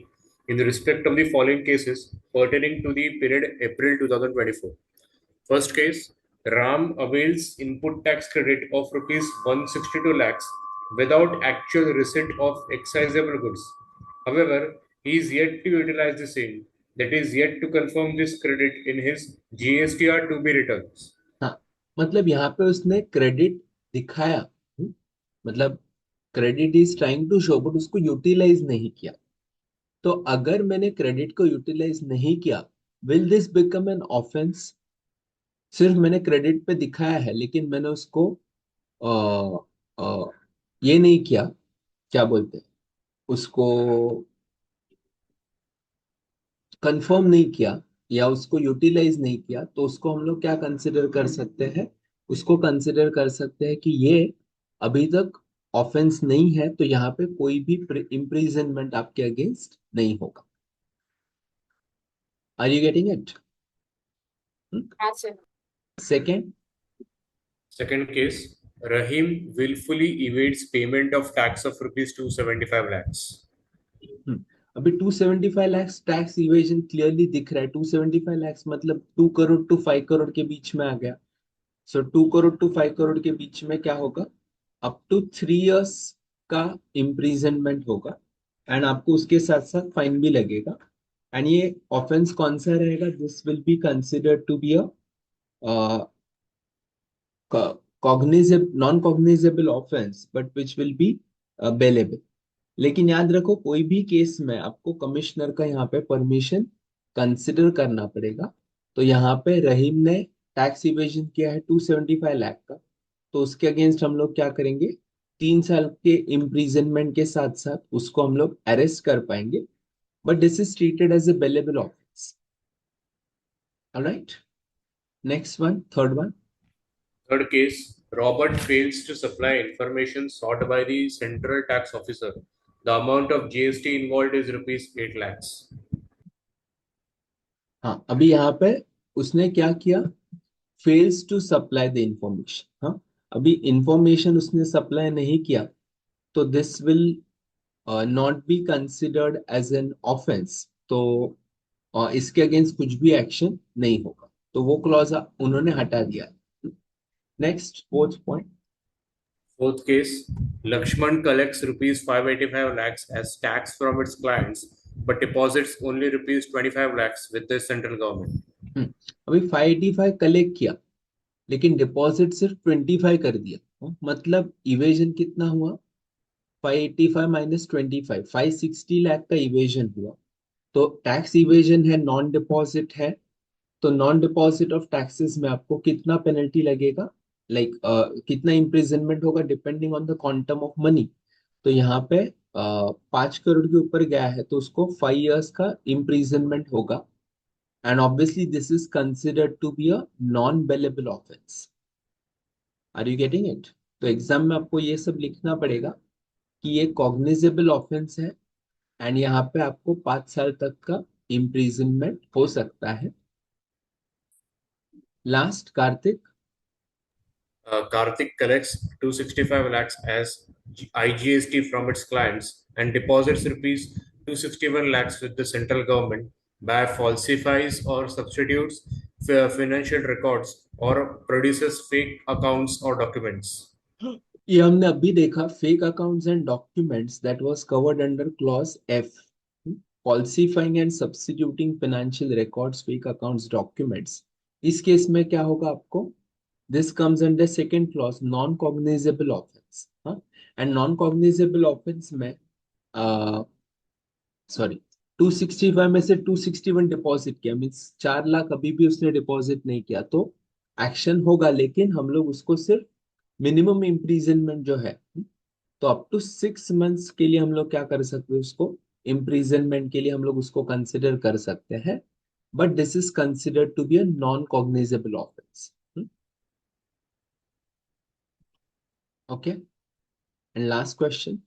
in respect of the following cases pertaining to the period April 2024. First case, Ram avails input tax credit of rupees 162 lakhs without actual receipt of excisable goods. However, he is yet to utilize the same, that is, yet to confirm this credit in his GSTR to be returns. हाँ, मतलब यहाँ पे उसने credit दिखाया, मतलब credit is trying to show but उसको utilise नहीं किया। तो अगर मैंने क्रेडिट को यूटिलाइज नहीं किया, will this become an offence. सिर्फ मैंने क्रेडिट पे दिखाया है लेकिन मैंने उसको ये नहीं किया, क्या बोलते हैं उसको, कंफर्म नहीं किया या उसको यूटिलाइज नहीं किया, तो उसको हम लोग क्या कंसिडर कर सकते हैं, उसको कंसिडर कर सकते हैं कि ये अभी तक ऑफेंस नहीं है, तो यहाँ पे कोई भी इम्प्रिजनमेंट आपके अगेंस्ट नहीं होगा। Are you getting it? Second, Second case, Rahim willfully evades payment of tax of rupees 275 lakhs. अभी 275 lakhs टैक्स इवेजन क्लियरली दिख रहा है। 275 lakhs मतलब 2 करोड़ टू 5 करोड़ के बीच में आ गया। सो 2 करोड़ टू 5 करोड़ के बीच में क्या होगा, अप टू 3 years का इम्प्रिजनमेंट होगा एंड आपको उसके साथ साथ फाइन भी लगेगा। एंड ये ऑफेंस कौन सा रहेगा? This will be considered to be a cognizable non cognizable offence but which will be bailable. लेकिन याद रखो कोई भी केस में आपको कमिश्नर का यहाँ पे परमिशन कंसिडर करना पड़ेगा। तो यहाँ पे रहीम ने टैक्स इवेजन किया है 275 लाख का, तो उसके अगेंस्ट हम लोग क्या करेंगे? 3 साल के इम्प्रिजनमेंट के साथ साथ उसको हम लोग अरेस्ट कर पाएंगे, but this is treated as a bailable offence. Alright, next one, third one. Third case, Robert fails to supply information sought by the central tax officer. The amount of GST involved is rupees 8 lakhs. हाँ, अभी यहाँ पे उसने क्या किया? Fails to supply the information. हाँ, अभी information उसने सप्लाई नहीं किया, तो this will not be considered as an offence. तो इसके अगेंस्ट कुछ भी एक्शन नहीं होगा, तो वो क्लॉज उन्होंने हटा दिया। Next, fourth point. Fourth case, Lakshman collects rupees 585 lakhs as tax from its clients, but deposits only rupees 25 lakhs with the central government. अभी 585 कलेक्ट किया, लेकिन डिपॉजिट सिर्फ 25 कर दिया। मतलब इवेजन कितना हुआ? 585 माइनस 25, 560 लाख का इवेजन हुआ। तो टैक्स इवेजन है, नॉन डिपॉजिट है, तो नॉन डिपॉजिट ऑफ टैक्सेस में आपको कितना पेनल्टी लगेगा? लाइक कितना इम्प्रिजनमेंट होगा depending on the quantum of money. तो यहाँ पे 5 करोड़ के ऊपर गया है तो उसको 5 years का इम्प्रिजनमेंट होगा। And obviously this is considered to be a non bailable offence. Are you getting it? तो एग्जाम में आपको ये सब लिखना पड़ेगा कि ये कॉग्निजेबल ऑफेंस है, एंड यहाँ पे आपको 5 साल तक का इम्प्रिजनमेंट हो सकता है। Last, Kartik. Karthik collects 265 lakhs as IGST from its clients and deposits rupees 261 lakhs with the central government by falsifies or substitutes financial records or produces fake accounts or documents. ये हमने अभी देखा, fake accounts and documents, that was covered under clause F. फॉल्सिफाइंग and substituting financial records, fake accounts, documents, इस case में क्या होगा आपको? This comes under second clause, non cognizable offence. हाँ, एंड नॉन कॉग्निजेबल ऑफेंस में सॉरी 265 में से 261 deposit किया, मीन्स 4 लाख अभी भी उसने डिपॉजिट नहीं किया, तो एक्शन होगा, लेकिन हम लोग उसको सिर्फ मिनिमम इम्प्रीजनमेंट जो है, तो अप टू 6 months के लिए हम लोग क्या कर सकते हैं? उसको इम्प्रीजनमेंट के लिए हम लोग उसको कंसिडर कर सकते हैं, but this is considered to be a non cognizable offence. Okay, and last question.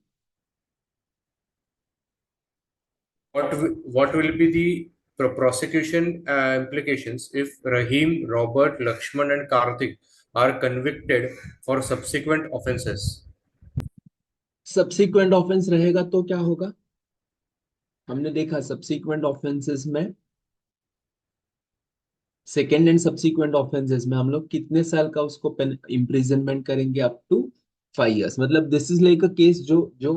What will be the prosecution implications if Rahim, Robert, Lakshman, and Karthik are convicted for subsequent offences? Subsequent offence रहेगा तो क्या होगा? हमने देखा subsequent offences में, second and subsequent offences में हम लोग कितने साल का उसको इम्प्रिजनमेंट करेंगे? Up to 5 years। मतलब this is like a case जो जो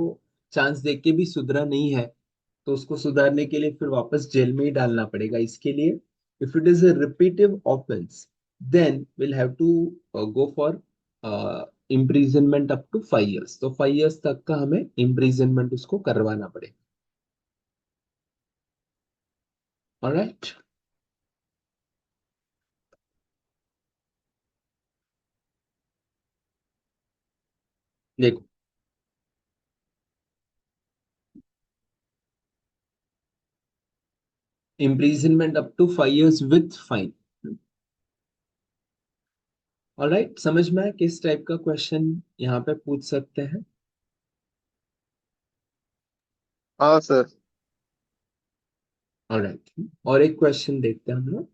चांस देख के भी सुधरा नहीं है, तो उसको सुधारने के लिए फिर वापस जेल में ही डालना पड़ेगा। इसके लिए if it is a repetitive offence, then will have to go for imprisonment up to 5 years। तो 5 years तक का हमें इम्प्रिजनमेंट उसको करवाना पड़ेगा। ऑलराइट, देखो imprisonment up to 5 years with fine। Alright, समझ में आया किस टाइप का क्वेश्चन यहाँ पे पूछ सकते हैं? हाँ सर। ऑलराइट, और एक क्वेश्चन देखते हैं हम लोग,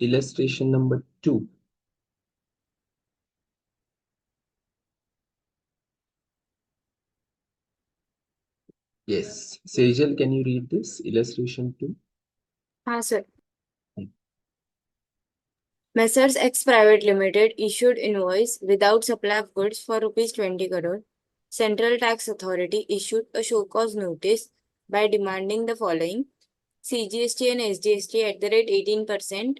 illustration number 2। Yes, Sejal, can you read this illustration 2? हाँ sir. Messrs X Private Limited issued invoice without supply of goods for rupees 20 crore. Central Tax Authority issued a show cause notice by demanding the following. CGST and SGST at the rate 18%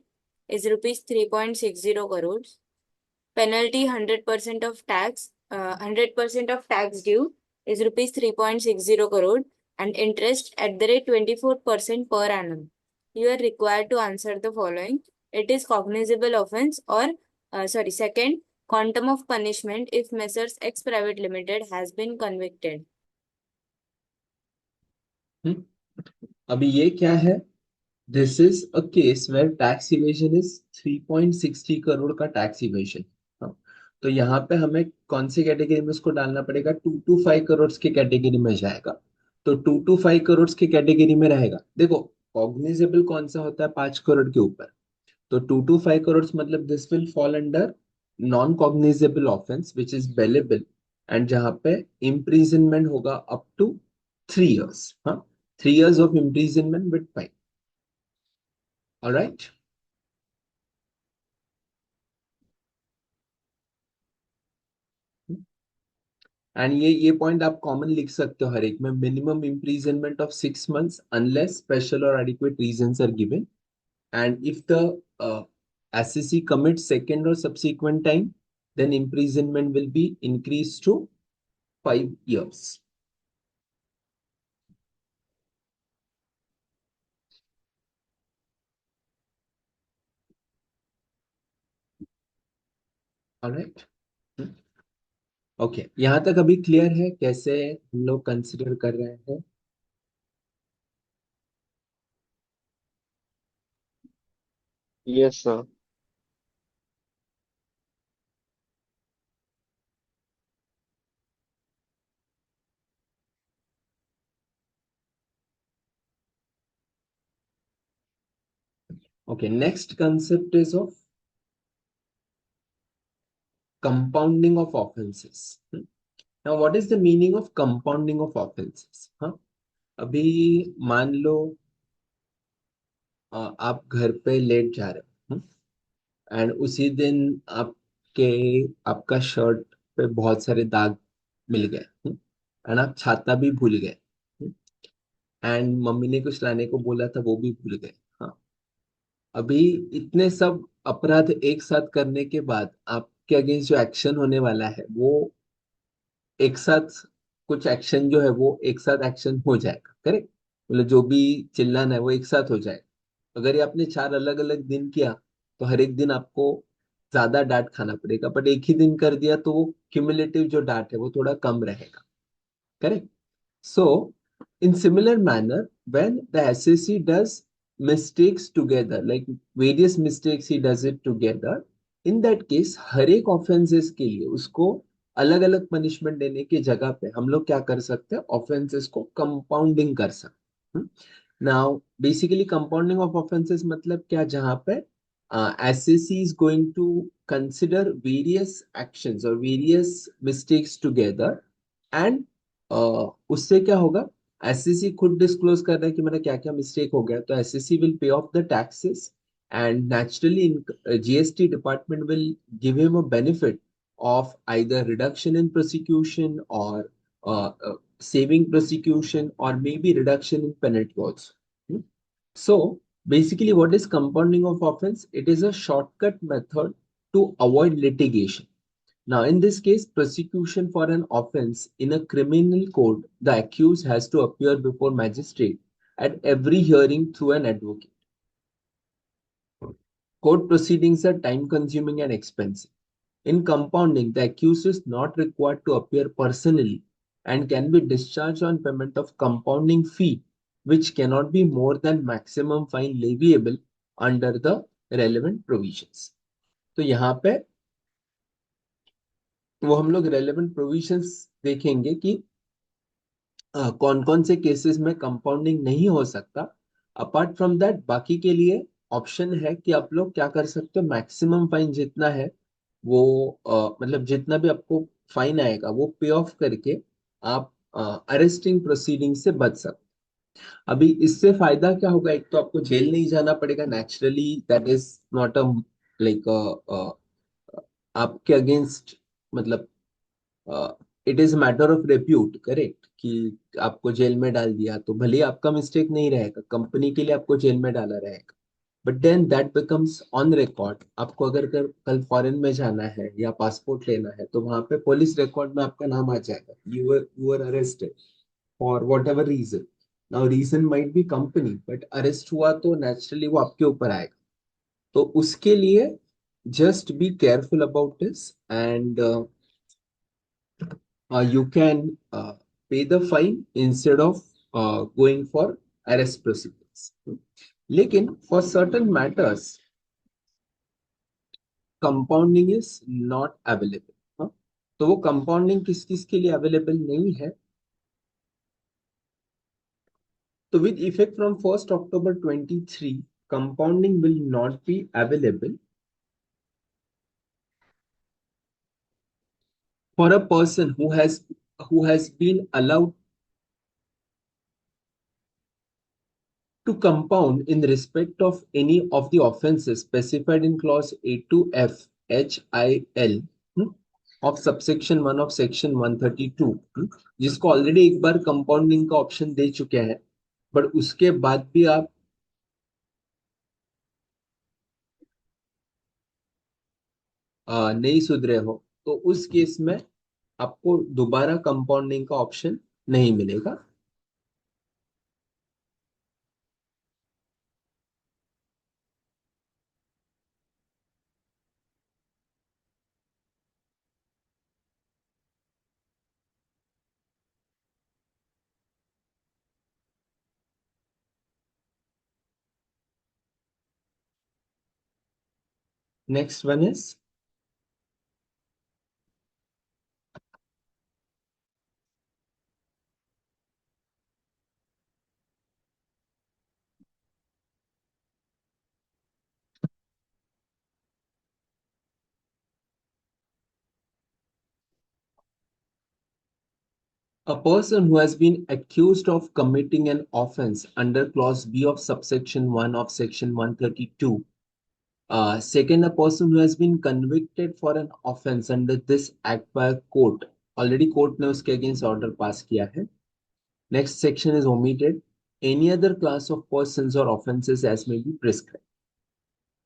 is rupees 3.60 crores. Penalty 100% of tax, 100% of tax due is rupees 3.60 crore, and interest at the rate 24% per annum. You are required to answer the following. It is cognizable offense or second, quantum of punishment if Messrs X Private Limited has been convicted. अभी ये क्या है? This is a case where tax evasion is 3.60 crore का tax evasion. तो यहाँ पे हमें कौन सी कैटेगरी में उसको डालना पड़ेगा? 2 to 5 करोड़ के कैटेगरी में जाएगा। तो 2 to 5 करोड़ के कैटेगरी में रहेगा। देखो कॉग्निजेबल कौन सा होता है 5 करोड़ के ऊपर, तो 2 to 5 करोड़ मतलब this will fall under non cognizable offence which is bailable, and जहाँ पे इम्प्रिजनमेंट होगा अप टू 3 years। हाँ, 3 years of imprisonment with fine। All right। And ये पॉइंट आप कॉमन लिख सकते हो हर एक में, minimum imprisonment of 6 months unless special और adequate reasons are given, and if the assessee commits second or subsequent time, then imprisonment will be increased to 5 years। All right। Okay, यहाँ तक अभी क्लियर है कैसे हम लोग कंसिडर कर रहे हैं? Yes, sir. Okay, next concept is of compounding of offenses। Now, what is the meaning of compounding of offenses? हाँ, अभी मान लो आप घर पे लेट जा रहे हो, एंड उसी दिन आपका शर्ट पे बहुत सारे दाग मिल गए, एंड आप छाता भी भूल गए, एंड मम्मी ने कुछ लाने को बोला था वो भी भूल गए। हाँ, अभी इतने सब अपराध एक साथ करने के बाद आपके अगेंस्ट जो एक्शन होने वाला है वो एक साथ, कुछ एक्शन जो है वो एक साथ एक्शन हो जाएगा, करेक्ट? मतलब जो भी चिल्लाना है वो एक साथ हो जाएगा। अगर ये आपने 4 अलग अलग दिन किया तो हर एक दिन आपको ज्यादा डांट खाना पड़ेगा, बट एक ही दिन कर दिया तो वो क्यूमुलेटिव जो डांट है वो थोड़ा कम रहेगा, correct? So, in similar manner, when the SSC does mistakes together, like various mistakes he does it together, in that case, हर एक offenses के लिए उसको अलग अलग पनिशमेंट देने की जगह पे हम लोग क्या कर सकते हैं? ऑफेंसेस को कंपाउंडिंग कर सकते हैं। Now basically compounding of offences मतलब क्या? जहां पे SSC is going to consider various actions or various mistakes together, and उससे क्या होगा? एसएससी खुद डिस्क्लोज कर रहा है कि मेरा क्या क्या मिस्टेक हो गया, तो SSC will pay off the taxes, and naturally GST department will give him a benefit of either reduction in prosecution or saving prosecution or maybe reduction in penalty also। So basically what is compounding of offense? It is a shortcut method to avoid litigation। Now, in this case, prosecution for an offense in a criminal code, the accused has to appear before magistrate at every hearing through an advocate। Court proceedings are time-consuming and expensive। In compounding, the accused is not required to appear personally and can be discharged on payment of compounding fee, which cannot be more than maximum fine leviable under the relevant provisions। तो यहाँ पे वो हम लोग relevant provisions देखेंगे कि कौन कौन से केसेस में कंपाउंडिंग नहीं हो सकता। अपार्ट फ्रॉम दैट बाकी के लिए ऑप्शन है कि आप लोग क्या कर सकते हो, मैक्सिमम फाइन जितना है वो मतलब जितना भी आपको फाइन आएगा वो पे ऑफ करके आप अरेस्टिंग प्रोसीडिंग से बच सकते। अभी इससे फायदा क्या होगा? एक तो आपको जेल नहीं जाना पड़ेगा, naturally that is not a like आपके अगेंस्ट, मतलब it is matter of repute, correct, कि आपको जेल में डाल दिया तो भले ही आपका मिस्टेक नहीं रहेगा, कंपनी के लिए आपको जेल में डाला रहेगा, but then that becomes on record. आपको अगर कल फॉरेन में जाना है या पासपोर्ट लेना है तो वहां पे पुलिस रिकॉर्ड में आपका नाम आ जाएगा, you were arrested for whatever reason. Now reason might be company, but arrest हुआ तो नेचुरली वो आपके ऊपर आएगा। तो उसके लिए just be careful about this, and you can pay the fine instead of going for arrest proceedings. लेकिन for certain matters compounding is not available. हाँ? तो वो compounding किस किस के लिए available नहीं है? तो with effect from 1st October 23, compounding will not be available for a person who has been allowed to compound in respect of any of the offences specified in clause A to F HIL of subsection 1 of section 132, जिसको already एक बार compounding का option दे चुके हैं, but उसके बाद भी आप नहीं सुधरे हो तो उस केस में आपको दोबारा कंपाउंडिंग का ऑप्शन नहीं मिलेगा। Next one is a person who has been accused of committing an offense under clause B of subsection 1 of section 132. Second, a person who has been convicted for an offense under this act by a court. Already court ने उसके against order pass किया है. Next section is omitted. Any other class of persons or offenses as may be prescribed.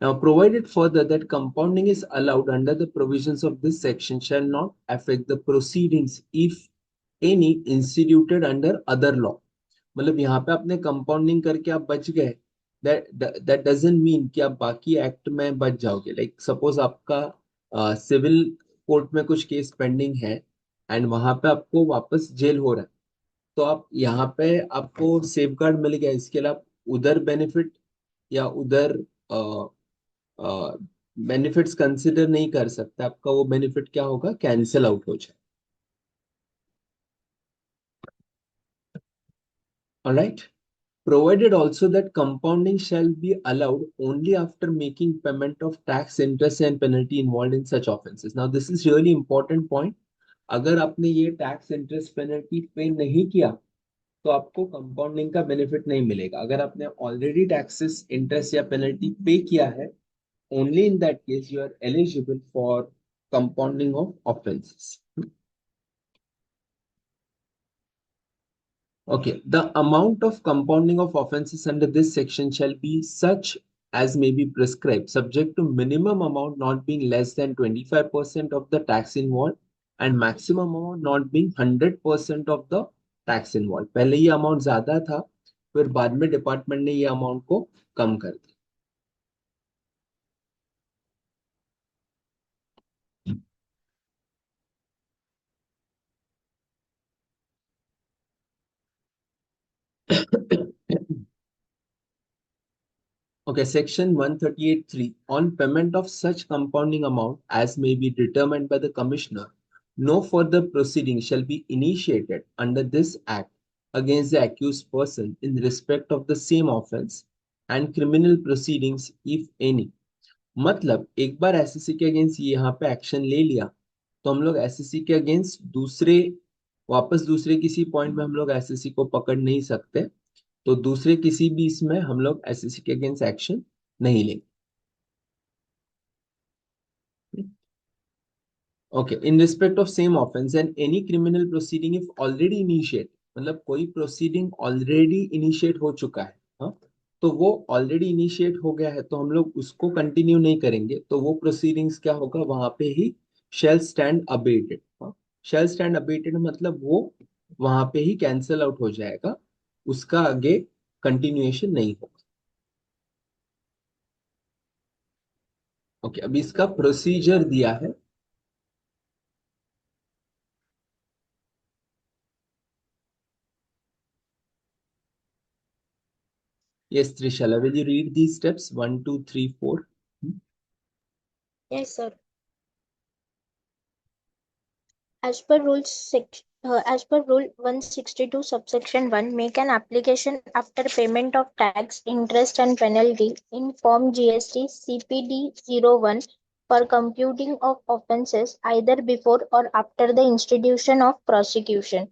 Now, provided further that compounding is allowed under the provisions of this section shall not affect the proceedings if any instituted under other law. मतलब यहाँ पे आपने compounding करके आप बच गए, that doesn't mean कि आप बाकी एक्ट में बच जाओगे। लाइक सपोज आपका सिविल कोर्ट में कुछ केस पेंडिंग है एंड वहां पे आपको वापस जेल हो रहा है, तो आप यहाँ पे आपको सेफ गार्ड मिल गया, इसके लिए आप उधर बेनिफिट या उधर बेनिफिट्स कंसिडर नहीं कर सकते, आपका वो बेनिफिट क्या होगा, कैंसिल आउट हो जाए। Alright, provided also that compounding shall be allowed only after making payment of tax, interest and penalty involved in such offenses. Now this is really important point. अगर आपने ये टैक्स इंटरेस्ट पेनल्टी पे नहीं किया तो आपको कंपाउंडिंग का benefit नहीं मिलेगा। अगर आपने ऑलरेडी टैक्सेस इंटरेस्ट या पेनल्टी पे किया है, only in that case you are eligible for compounding of offences. Okay, the amount of compounding of offences under this section shall be such as may be prescribed, subject to minimum amount not being less than 25% of the tax involved and maximum amount not being 100% of the tax involved. पहले ये amount ज्यादा था, फिर बाद में department ने ये amount को कम कर दिया। Okay, section 138(3). On payment of such compounding amount as may be determined by the commissioner, no further proceeding shall be initiated under this act against the accused person in respect of the same offense and criminal proceedings if any. मतलब एक बार SSC के against यहाँ पे action ले लिया तो हम लोग एसएससी के अगेंस्ट दूसरे किसी पॉइंट में हम लोग एसएससी को पकड़ नहीं सकते, तो दूसरे किसी भी इसमें हम लोग एसएससी के अगेंस्ट एक्शन नहीं लेंगे। Okay, in respect of same offence and any criminal proceeding if already initiate, मतलब कोई प्रोसीडिंग ऑलरेडी इनिशिएट हो चुका है, हाँ, तो वो ऑलरेडी इनिशिएट हो गया है तो हम लोग उसको कंटिन्यू नहीं करेंगे, तो वो प्रोसीडिंग्स क्या होगा वहां पे ही शेल स्टैंड अबेटेड। हाँ, शेल स्टैंड अबेटेड मतलब वो वहां पे ही कैंसल आउट हो जाएगा, उसका आगे कंटिन्यूएशन नहीं होगा। ओके, अभी इसका प्रोसीजर दिया है। Yes, Trishala, will you read these steps 1, 2, 3, 4? Yes, sir. As per Rule 162, subsection 1, make an application after payment of tax, interest and penalty in Form GST CPD 01 for computing of offences either before or after the institution of prosecution.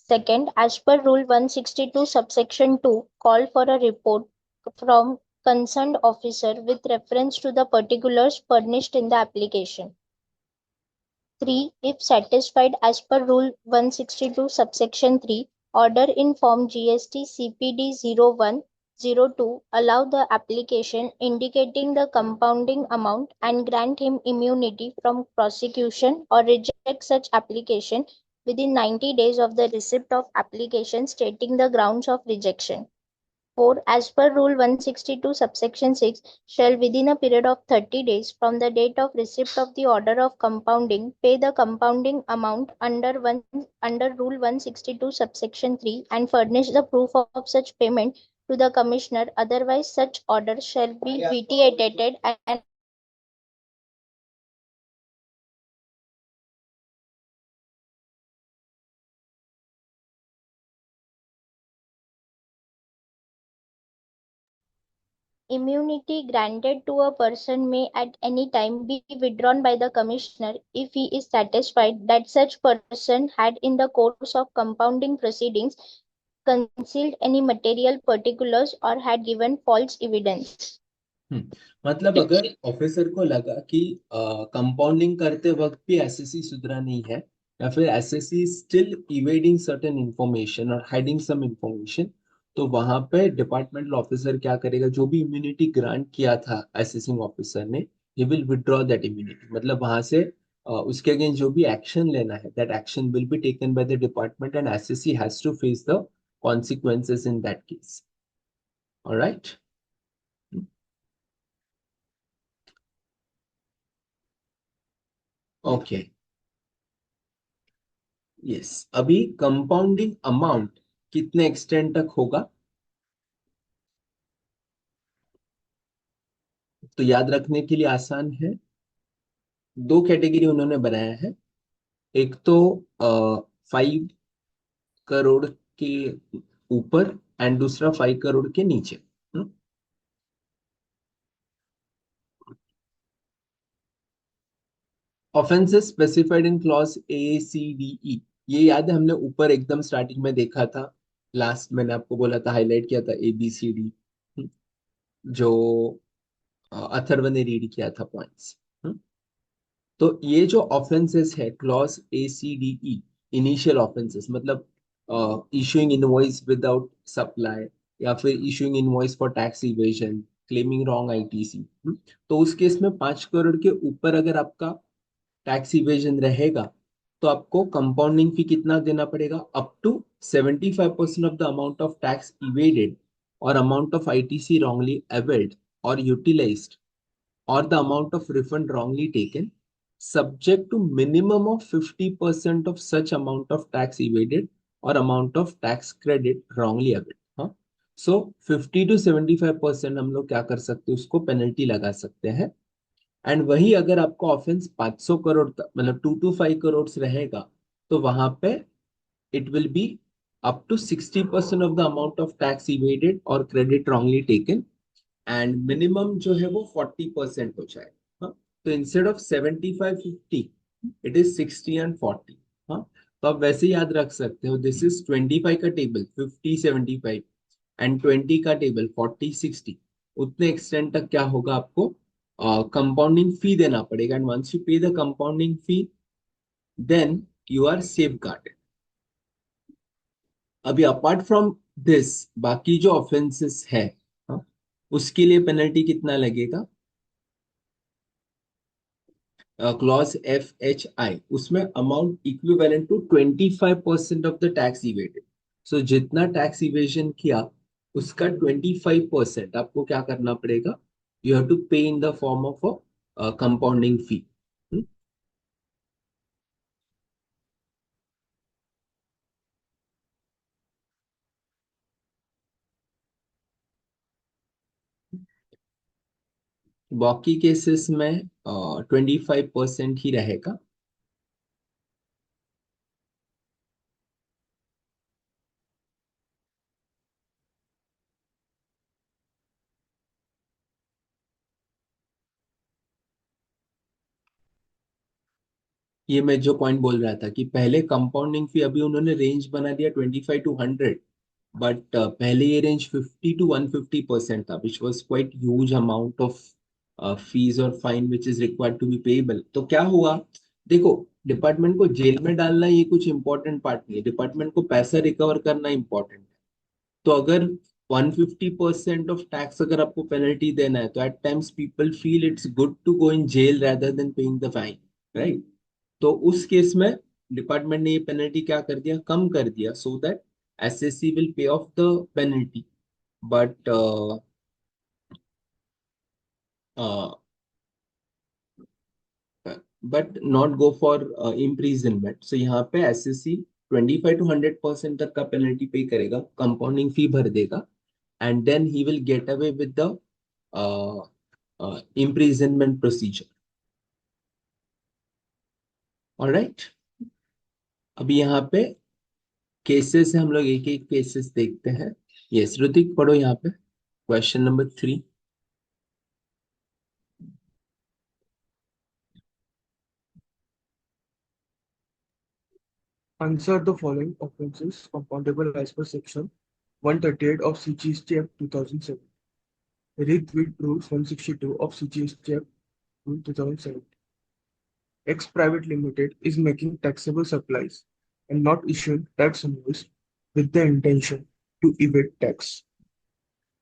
Second, as per Rule 162, subsection 2, call for a report from concerned officer with reference to the particulars furnished in the application. 3. If satisfied as per Rule 162, subsection 3, order in Form GST CPD 0102 allow the application indicating the compounding amount and grant him immunity from prosecution or reject such application within 90 days of the receipt of application stating the grounds of rejection. 4. As per Rule 162, subsection 6, shall within a period of 30 days from the date of receipt of the order of compounding pay the compounding amount under Rule 162, subsection 3 and furnish the proof of such payment to the Commissioner. Otherwise, such order shall be vitiated and immunity granted to a person may at any time be withdrawn by the Commissioner if he is satisfied that such person had in the course of compounding proceedings concealed any material particulars or had given false evidence. मतलब अगर officer को लगा कि compounding करते वक्त भी SSC सुधरा नहीं है, या फिर SSC still evading certain information और हाइडिंग सम इंफॉर्मेशन, तो वहां पे डिपार्टमेंटल ऑफिसर क्या करेगा, जो भी इम्यूनिटी ग्रांट किया था असेसिंग ऑफिसर ने, he will withdraw that immunity, मतलब वहां से उसके अगेंस्ट जो भी एक्शन लेना है that action will be taken by the department and SSC has to face the consequences in that case. All right. Okay. Yes, अभी कंपाउंडिंग अमाउंट कितने एक्सटेंड तक होगा, तो याद रखने के लिए आसान है। दो कैटेगरी उन्होंने बनाया है, एक तो 5 करोड़ के ऊपर एंड दूसरा 5 करोड़ के नीचे। Offences specified in clause ACDE, ये याद है हमने ऊपर एकदम स्टार्टिंग में देखा था, लास्ट मैंने आपको बोला था, हाईलाइट किया था ABCD, जो अथर्व ने रीड किया था पॉइंट्स। तो ये जो ऑफेंसेस है क्लॉज ACDE, इनिशियल ऑफेंसेस, मतलब इशूइंग इनवॉइस विदाउट सप्लाई, या फिर issuing invoice for tax evasion, claiming wrong ITC, तो उस केस में 5 करोड़ के ऊपर अगर आपका टैक्स इवेजन रहेगा तो आपको कंपाउंडिंग फी कितना देना पड़ेगा, up to 75% of the amount of tax evaded और amount of ITC wrongly availed or utilized or the amount of refund wrongly taken, subject to minimum of 50% of such amount of tax evaded or amount of tax credit wrongly availed। हाँ, सो 50 to 75% हम लोग क्या कर सकते हैं, उसको penalty लगा सकते हैं। एंड वही अगर आपका ऑफेंस 500 करोड़ तक, मतलब 2 to 5 करोड़ रहेगा, तो वहां पे it will be up to 60% of the amount of tax evaded और credit wrongly taken, and minimum जो है वो 40% हो जाएगा। हाँ, तो instead of 75-50 it is 60 and 40। हाँ, तो आप वैसे याद रख सकते हो, दिस इज 25 का टेबल 50-75 एंड 20 का टेबल 40-60, उतने एक्सटेंड तक क्या होगा आपको कंपाउंडिंग फी देना पड़ेगा, and once you pay the compounding fee then you are safeguarded. अभी अपार्ट फ्रॉम दिस बाकी जो ऑफेंसेस है, हाँ, उसके लिए पेनल्टी कितना लगेगा? क्लॉज FHI उसमें amount equivalent to 25% of the tax evaded. So जितना टैक्स इवेजन किया उसका 25% आपको क्या करना पड़ेगा? You have to pay in the form of a compounding fee. बाकी केसेस में 25% ही रहेगा। ये मैं जो पॉइंट बोल रहा था कि पहले कंपाउंडिंग फी, अभी उन्होंने रेंज बना दिया 25 to 100, बट पहले ये रेंज 50 to 150% था, which was quite huge amount of fees और fine which is required to be payable. तो क्या हुआ, देखो, डिपार्टमेंट को जेल में डालना ये कुछ इंपॉर्टेंट पार्ट नहीं है, डिपार्टमेंट को पैसा रिकवर करना इंपॉर्टेंट है। तो अगर 150% ऑफ टैक्स अगर आपको पेनल्टी देना है, तो at times people feel it's good to go in jail rather than paying the fine, right? तो उस केस में डिपार्टमेंट ने ये पेनल्टी क्या कर दिया, कम कर दिया, so that SSC will pay off the penalty, but but not go for imprisonment. So यहाँ पे SSC 25 to 100% तक का पेनल्टी पे करेगा, कंपाउंडिंग फी भर देगा, and then he will get away with the uh, imprisonment procedure. All right. अभी यहाँ पे केसेस है, हम लोग एक एक केसेस देखते हैं। यस ऋतिक पढ़ो यहाँ पे question number 3। Answer the following offenses compoundable as per section 138 of CGST Act 2007. Read with rules 162 of CGST Act 2007. X Private Limited is making taxable supplies and not issuing tax invoice with the intention to evade tax.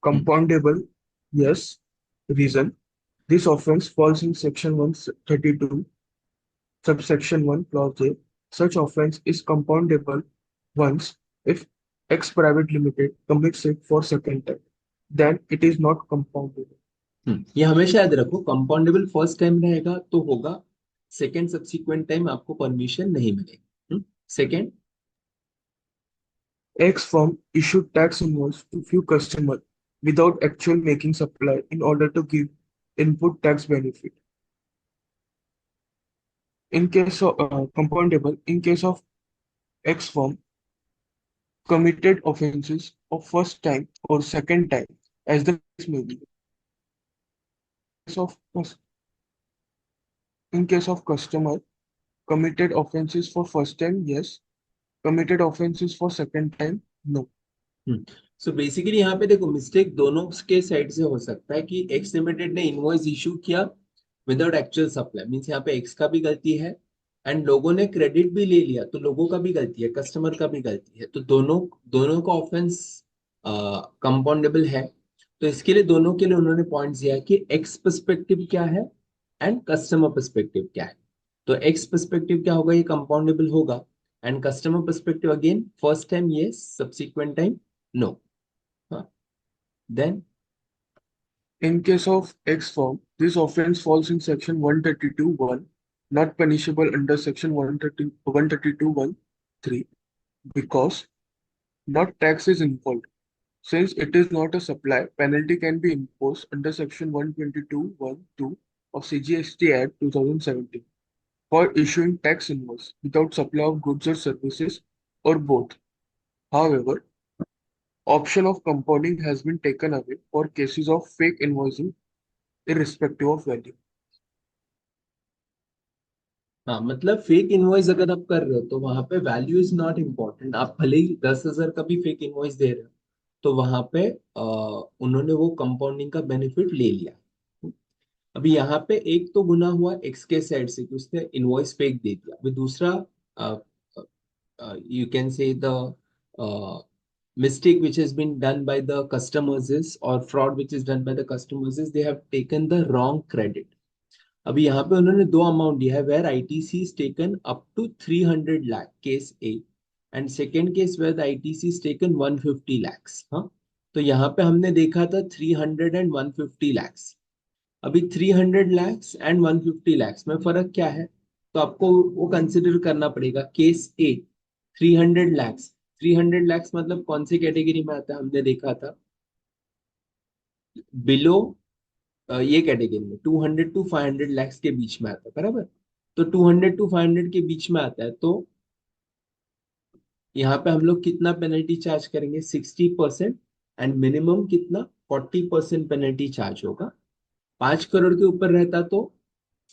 Compoundable, yes. Reason: this offense falls in section 132, subsection 1, clause A. Such offense is compoundable once if X Private Limited commits it for second time, then it is not compoundable. ये हमेशा याद रखो, compoundable first time रहेगा तो होगा, second subsequent time आपको permission नहीं मिलेगी। Second, X firm issued tax invoice to few customers without actual making supply in order to give input tax benefit. In case of compoundable, in case of X firm committed offenses of first time or second time, as the case may be. Case of In case of customer committed offenses for first time, yes. Committed offenses for second time, no. So basically यहाँ पे देखो, mistake दोनों के side से हो सकता है कि एक्स लिमिटेड ने इनवॉइस इशू किया विदाउट एक्चुअल सप्लाई, मीन्स यहाँ पे एक्स का भी गलती है, एंड लोगों ने क्रेडिट भी ले लिया तो लोगों का भी गलती है, कस्टमर का भी गलती है, तो दोनों दोनों का ऑफेंस कंपाउंडेबल है। तो इसके लिए दोनों के लिए उन्होंने पॉइंट दिया है कि एक्स पर्सपेक्टिव क्या है एंड कस्टमर पर्सपेक्टिव क्या है। तो एक्स पर्सपेक्टिव क्या होगा, ये कंपाउंडेबल होगा, and customer perspective again first time yes, subsequent time no. Then In case of X firm, this offense falls in section 132(1), not punishable under section 132(1)(3), because not tax is involved. Since it is not a supply, penalty can be imposed under section 122(1)(2) of CGST Act 2017 for issuing tax invoice without supply of goods or services, or both. However, option of compounding has been taken away for cases of fake invoicing irrespective of value. हाँ, मतलब fake invoice अगर आप कर रहे हो तो वहां पे वैल्यू इज नॉट इम्पोर्टेंट, आप भले ही 10,000 का भी फेक इनवॉइस दे रहे हो तो वहां पे उन्होंने वो कंपाउंडिंग का बेनिफिट ले लिया। अभी यहाँ पे एक तो गुना हुआ एक्स के साइड से कि उसने इनवॉइस फेक दे दिया, अभी दूसरा you can say the mistake which has been done by the customers is, or fraud which is done by the customers is, they have taken the wrong credit. अभी यहाँ पे उन्होंने दो अमाउंट दिया है, where ITC is taken up to 300 lakh, case A, and second case where the ITC is taken 150 lakhs. हाँ, तो यहाँ पे हमने देखा था 300 and 150 lakhs. अभी 300 lakhs and 150 lakhs में फर्क क्या है, तो आपको वो कंसिडर करना पड़ेगा. केस ए 300 lakhs, 300 lakhs मतलब कौन से कैटेगरी में आता है, हमने देखा था बिलो, ये कैटेगरी में 200 to 500 lakhs के बीच में आता है, बराबर. तो 200 to 500 के बीच में आता है, तो यहाँ पे हम लोग कितना पेनल्टी चार्ज करेंगे, 60%, एंड मिनिमम कितना 40% पेनल्टी चार्ज होगा. 5 करोड़ के ऊपर रहता तो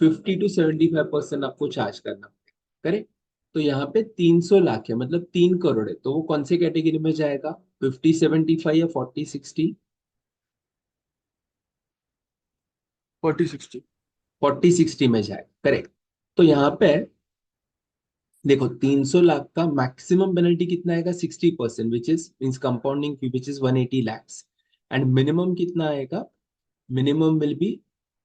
50 to 75% आपको चार्ज करना पड़ेगा. करेक्ट. तो यहाँ पे 300 लाख है, मतलब 3 करोड़ है, तो वो कौन से कैटेगरी में जाएगा, 50-75 या 40-60? 40-60. 40-60 में जाएगा. करेक्ट. तो यहाँ पे देखो 300 लाख का मैक्सिमम पेनल्टी कितना आएगा, 60%, which is means compounding fee which is 180 lakhs, and minimum कितना आएगा, मिनिमम विल बी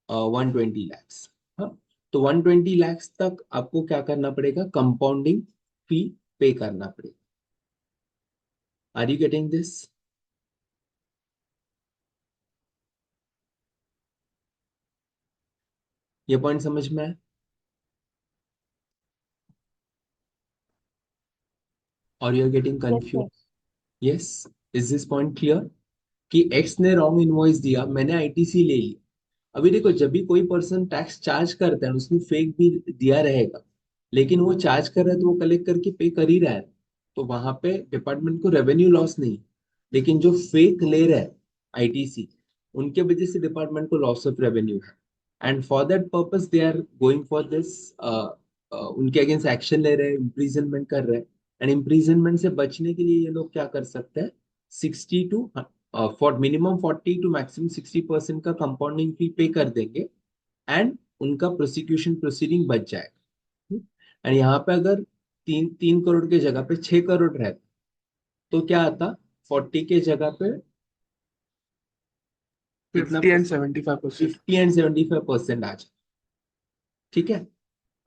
120 lakhs. हाँ, तो 120 lakhs तक आपको क्या करना पड़ेगा, कंपाउंडिंग फी पे करना पड़ेगा. Are you getting this? ये पॉइंट समझ में है? और you are getting Yes, sir. Confuse? Yes. Is this point clear कि एक्स ने रॉन्ग इनवॉइस दिया, मैंने आईटीसी ले ली. अभी देखो, जब भी कोई पर्सन टैक्स चार्ज करता है उसने फेक भी दिया रहेगा, लेकिन वो चार्ज कर रहा है तो वो कलेक्ट करके पे कर ही रहा है, तो वहां पे डिपार्टमेंट को रेवेन्यू लॉस नहीं. लेकिन जो फेक ले रहा है आईटीसी, उनके वजह से डिपार्टमेंट को लॉस ऑफ रेवेन्यू है, and for that purpose they are going for this, उनके अगेंस्ट एक्शन ले रहे हैं, इम्प्रीजनमेंट कर रहे हैं. एंड इम्प्रीजनमेंट से बचने के लिए ये लोग क्या कर सकते हैं, 60 to for minimum 40 to maximum 60% का कंपाउंडिंग फी पे कर देंगे, एंड उनका प्रोसिक्यूशन प्रोसीडिंग बच जाएगा. एंड यहाँ पे अगर 3 करोड़ के जगह पे 6 करोड़ रहता तो क्या आता, 40 के जगह पे कितना, 50 and 75%. 50 and 75% आ जाए. ठीक है.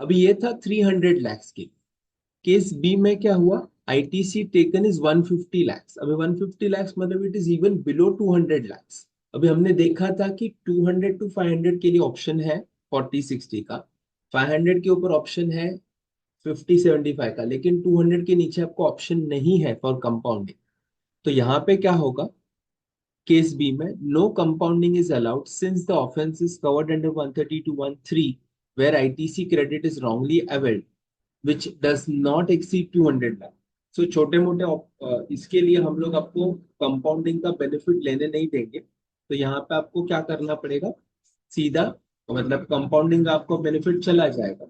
अभी ये था 300 lakhs के. केस बी में क्या हुआ, आईटीसी टेकन इज 150 lakhs. अभी 150 lakhs मतलब it is even below 200 lakhs. अभी हमने देखा था कि 200 to 500 के लिए ऑप्शन है 40-60 का, 500 के ऊपर ऑप्शन है 50-75 का, लेकिन 200 के नीचे आपको ऑप्शन नहीं है फॉर कंपाउंडिंग. तो यहाँ पे क्या होगा, केस बी में no compounding is allowed since the offence is covered under 130-130 where ITC credit is wrongly availed which does not exceed 200 lakh. So छोटे मोटे इसके लिए हम लोग आपको कंपाउंडिंग का बेनिफिट लेने नहीं देंगे. तो यहाँ पे आपको क्या करना पड़ेगा, सीधा मतलब कंपाउंडिंग का आपको बेनिफिट चला जाएगा.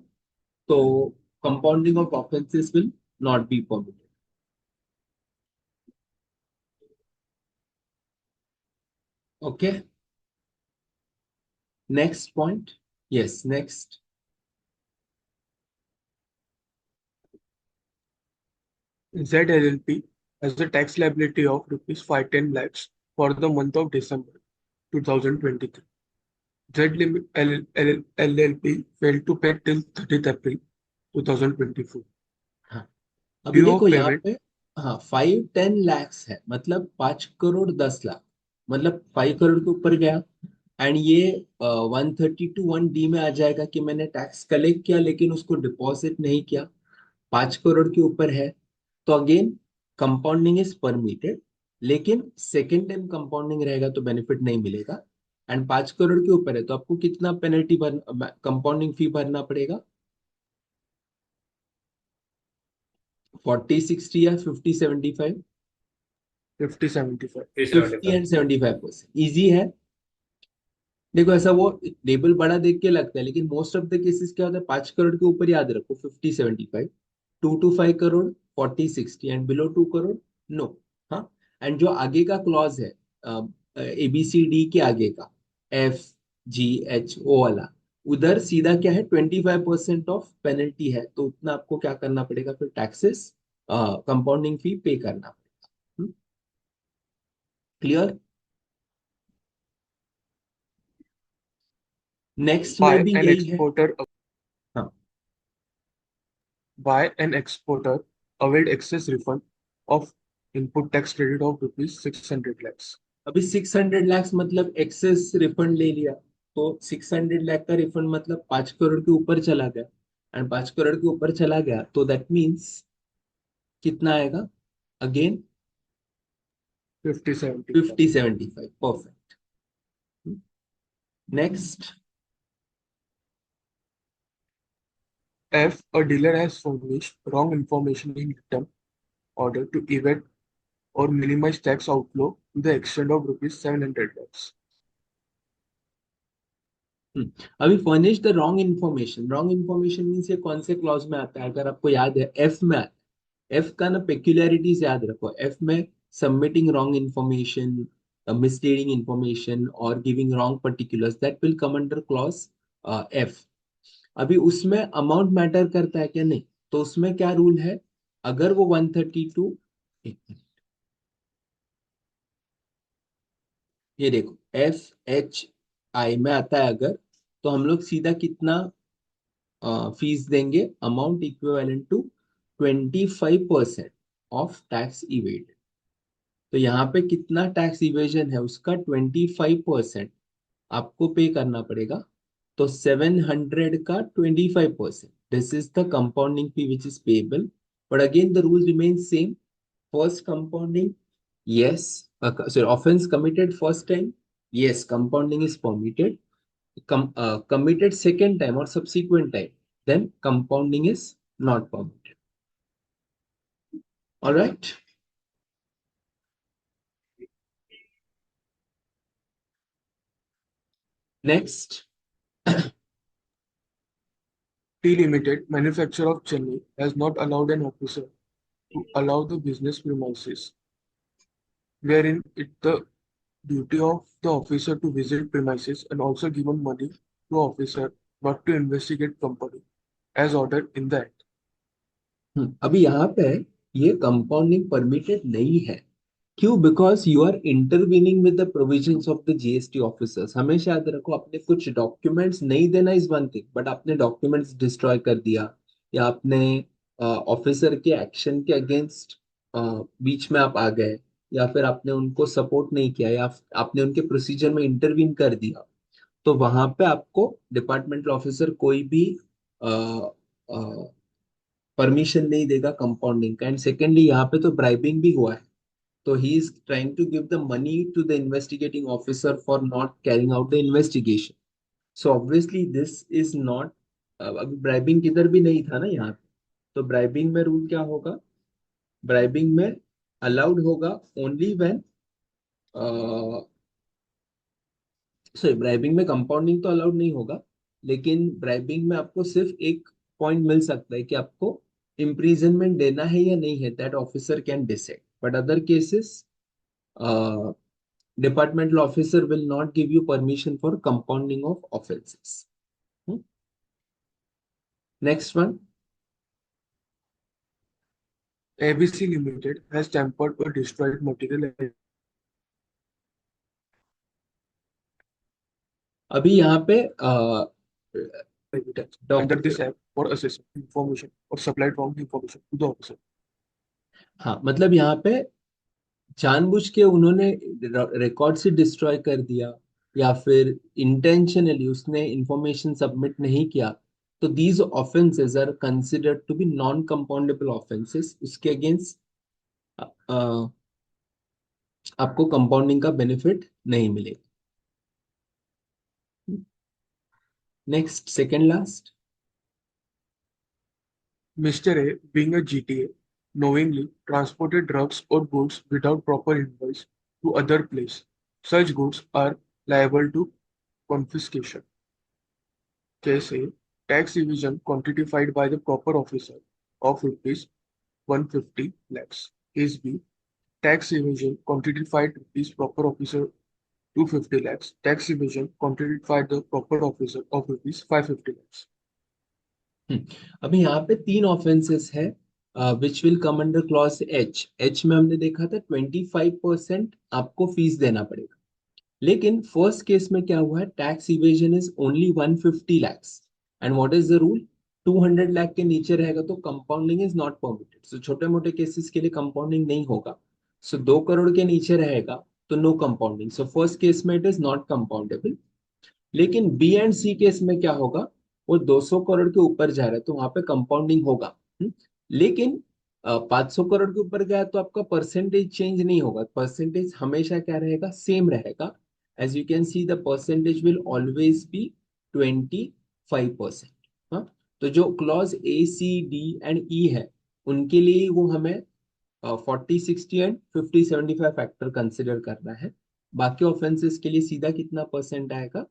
तो compounding of offences will not be permitted. Okay. Next point. Yes, next. Z LLP has a tax liability of rupees 510 lakhs for the month of December 2023. LLP failed to pay till 30th April 2024. हाँ, अभी Due of देखो यहाँ payment पे, हाँ 5-10 lakhs है, मतलब 5 करोड़ 10 लाख, मतलब 5 करोड़ के ऊपर गया, एंड ये 132(1)(d) में आ जाएगा कि मैंने टैक्स कलेक्ट किया लेकिन उसको डिपॉजिट नहीं किया, 5 करोड़ के ऊपर है, तो अगेन कंपाउंडिंग इज परमिटेड, लेकिन सेकेंड टाइम कंपाउंडिंग रहेगा तो बेनिफिट नहीं मिलेगा. एंड 5 करोड़ के ऊपर है तो आपको कितना पेनल्टी भर कंपाउंडिंग फी भरना पड़ेगा, 40-60 या 50-75? 50-75. 50 एंड 75%. इजी है. देखो ऐसा वो टेबल बड़ा देख के लगता है, लेकिन मोस्ट ऑफ द केसेस क्या होता है, 5 करोड़ के ऊपर याद रखो 50-75, 2 to 5 crore 40-60, and below 2 crore no. हाँ, एंड जो आगे का क्लॉज है ABCD के आगे का, F GHO वाला, उधर सीधा क्या है 25% ऑफ पेनल्टी है, तो उतना आपको क्या करना पड़ेगा फिर, टैक्सेस कंपाउंडिंग फी पे करना पड़ेगा। क्लियर? नेक्स्ट में By भी an यही है। exporter, हाँ, by an exporter availed excess refund of input tax credit of rupees 600 lakhs. अभी 600 लाख मतलब एक्सेस रिफंड ले लिया, तो 600 लाख का रिफंड मतलब 5 करोड़ के ऊपर चला गया, एंड 5 करोड़ के ऊपर चला गया तो दैट मीन्स कितना आएगा again, 50-75. 50-75, perfect. Next, F. A dealer has furnished wrong information in return order to evade or minimize tax outflow to the extent of rupees 700 lakhs. अभी furnish the wrong information, wrong information means ये कौन से clause में आता है, अगर आपको याद है एफ में आता है। एफ का ना पेक्युलरिटीज याद रखो, एफ में submitting wrong information, misleading information और giving wrong particulars, that will come under clause F. अभी उसमें अमाउंट मैटर करता है क्या, नहीं, तो उसमें क्या रूल है, अगर वो 132, ये देखो FHI में आता है अगर, तो हम लोग सीधा कितना फीस देंगे, amount equivalent to 25% of tax evaded. तो यहाँ पे कितना टैक्स इवेजन है उसका 25% आपको पे करना पड़ेगा, तो 700 का 25%, this is the compounding fee which is payable. But again the rule remains same, first compounding, yes, sorry, offense committed first time, yes, compounding is permitted. Committed second time or subsequent time, then compounding is not permitted. All right. Next, T Limited, manufacturer of Chennai, has not allowed an officer to allow the business premises, wherein it the duty of the officer to visit premises and also given money to officer not to investigate company as ordered in the act. अभी यहाँ पे ये compounding permitted नहीं है, क्यों? Because you are intervening with the provisions of the GST officers. हमेशा याद रखो, आपने कुछ डॉक्यूमेंट्स नहीं देना इज वन थिंग, बट आपने डॉक्यूमेंट्स डिस्ट्रॉय कर दिया, या आपने ऑफिसर के एक्शन के अगेंस्ट बीच में आप आ गए, या फिर आपने उनको सपोर्ट नहीं किया, या आपने उनके प्रोसीजर में इंटरवीन कर दिया, तो वहां पे आपको डिपार्टमेंटल ऑफिसर कोई भी परमिशन नहीं देगा कंपाउंडिंग का। एंड सेकेंडली यहाँ पे तो ब्राइबिंग भी हुआ है, so he is trying to give the money to the investigating officer for not carrying out the investigation. So obviously this is not, अभी ब्राइबिंग किधर भी नहीं था ना यहाँ पे, तो ब्राइबिंग में रूल क्या होगा, ब्राइबिंग में अलाउड होगा ओनली व्हेन, सॉरी, ब्राइबिंग में कंपाउंडिंग तो अलाउड नहीं होगा, लेकिन ब्राइबिंग में आपको सिर्फ एक पॉइंट मिल सकता है कि आपको इम्प्रिजनमेंट देना है या नहीं है, that officer can decide, but other cases departmental officer will not give you permission for compounding of offenses. Next one. ABC Limited has tampered or destroyed material अभी यहाँ पे evidence under doctor, this act for assessing information or supplied wrong information to the officer. हाँ मतलब यहाँ पे जानबूझ के उन्होंने रिकॉर्ड से डिस्ट्रॉय कर दिया, या फिर इंटेंशनली उसने इंफॉर्मेशन सबमिट नहीं किया, तो these offences are considered to be non compoundable offences, उसके अगेंस्ट आपको कंपाउंडिंग का बेनिफिट नहीं मिलेगा। Next, second last. Mr. A, being a GTA, knowingly transported drugs or goods without proper invoice to other place. Such goods are liable to confiscation. Case A, tax evasion quantified by the proper officer of rupees 150 lakhs. Case B, tax evasion quantified rupees proper officer 250 lakhs. Tax evasion committed by the proper officer of rupees 550 lakhs. अभी यहाँ पे तीन offences है which will come under clause H. H में हमने देखा था 25% आपको फीस देना पड़ेगा, लेकिन फर्स्ट केस में क्या हुआ है, tax evasion is only 150 lakhs and what is the rule, 200 lakh के नीचे रहेगा तो कंपाउंडिंग इज नॉट परमिटेड। सो छोटे मोटे केसेस के लिए कंपाउंडिंग नहीं होगा। सो 2 करोड़ के नीचे रहेगा तो no compounding. So first case में इट इज नॉट कंपाउंडेबल। लेकिन बी एंड सी केस में क्या होगा, वो 200 करोड़ के ऊपर जा रहा है तो वहां पे कंपाउंडिंग होगा। लेकिन 500 करोड़ के ऊपर गया तो आपका परसेंटेज चेंज नहीं होगा, परसेंटेज हमेशा क्या रहेगा, सेम रहेगा। As you can see the percentage will always be 25%। हाँ, तो जो clause A C D and E है उनके लिए वो हमें 40 60 एंड 50 75 फैक्टर कंसिडर करना है। बाकी ऑफेंसेस के लिए सीधा कितना परसेंट आएगा,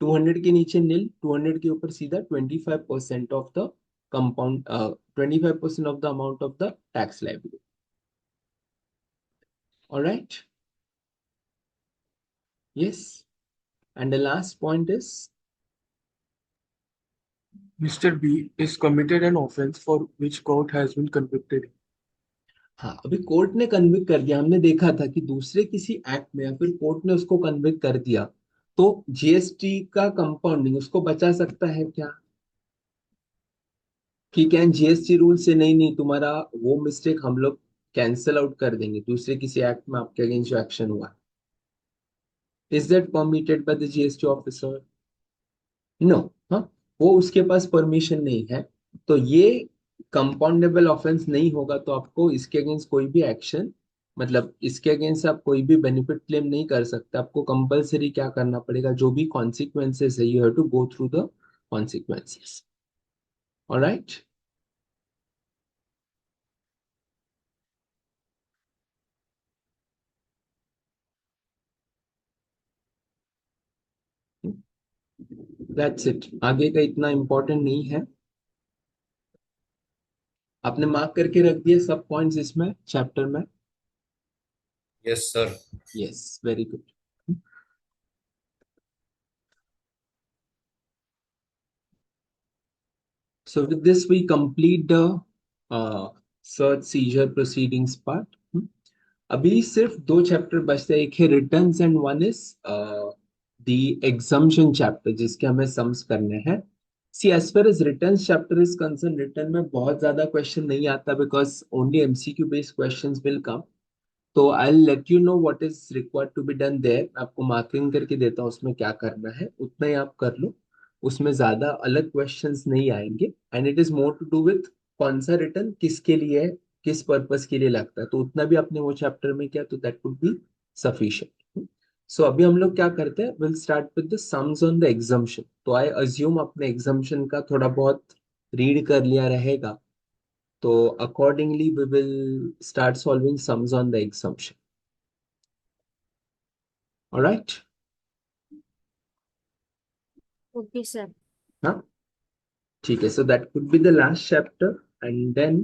200 के नीचे नील, 200 के ऊपर सीधा 25% of the compound, 25% of the amount of the tax liability. Alright, yes, and the last point is Mr. B is committed an offense for which court has been convicted. हाँ, अभी कोर्ट ने convict कर दिया। हमने देखा था कि दूसरे किसी एक्ट में या फिर कोर्ट ने उसको कन्विक्ट कर दिया तो जीएसटी का कंपाउंडिंग उसको बचा सकता है क्या, कि क्या जीएसटी रूल से नहीं नहीं तुम्हारा वो मिस्टेक हम लोग कैंसल आउट कर देंगे दूसरे किसी एक्ट में आपके अगेंस्ट जो एक्शन हुआ, is that permitted by the GST officer? No. हाँ, वो उसके पास परमिशन नहीं है। तो ये कंपाउंडेबल ऑफेंस नहीं होगा तो आपको इसके अगेंस्ट कोई भी एक्शन, मतलब इसके अगेंस्ट आप कोई भी बेनिफिट क्लेम नहीं कर सकते। आपको कंपलसरी क्या करना पड़ेगा, जो भी कॉन्सिक्वेंसेस है you have to go through the consequences. Alright, that's it. आगे का इतना इंपॉर्टेंट नहीं है। आपने मार्क करके रख दिए सब पॉइंट्स इसमें चैप्टर में? Yes, sir. Yes, very good. So with this, we complete the search seizure proceedings part. अभी सिर्फ दो चैप्टर बचते हैं, एक है returns and one is the exemption chapter जिसके हमें सम्स करने हैं। See as far as returns chapter is concern, return में बहुत ज्यादा क्वेश्चन नहीं आता because only MCQ based questions will come. तो I let you know what is required to be done there. आपको मार्किंग करके देता हूँ उसमें क्या करना है, उतना ही आप कर लो। उसमें ज्यादा अलग क्वेश्चंस नहीं आएंगे and it is more to do with कौन सा रिटर्न किसके लिए है, किस पर्पस के लिए लगता है। तो उतना भी आपने वो चैप्टर में किया तो दैट वुड बी सफिशिएंट। सो अभी हम लोग क्या करते हैं, will start with the sums on the exemption. तो आई अज्यूम आपने एग्जम्पशन का थोड़ा बहुत रीड कर लिया रहेगा, तो accordingly we will start solving sums on the exemption. All right? Okay, sir. हाँ, ठीक है। So that could be the last chapter and then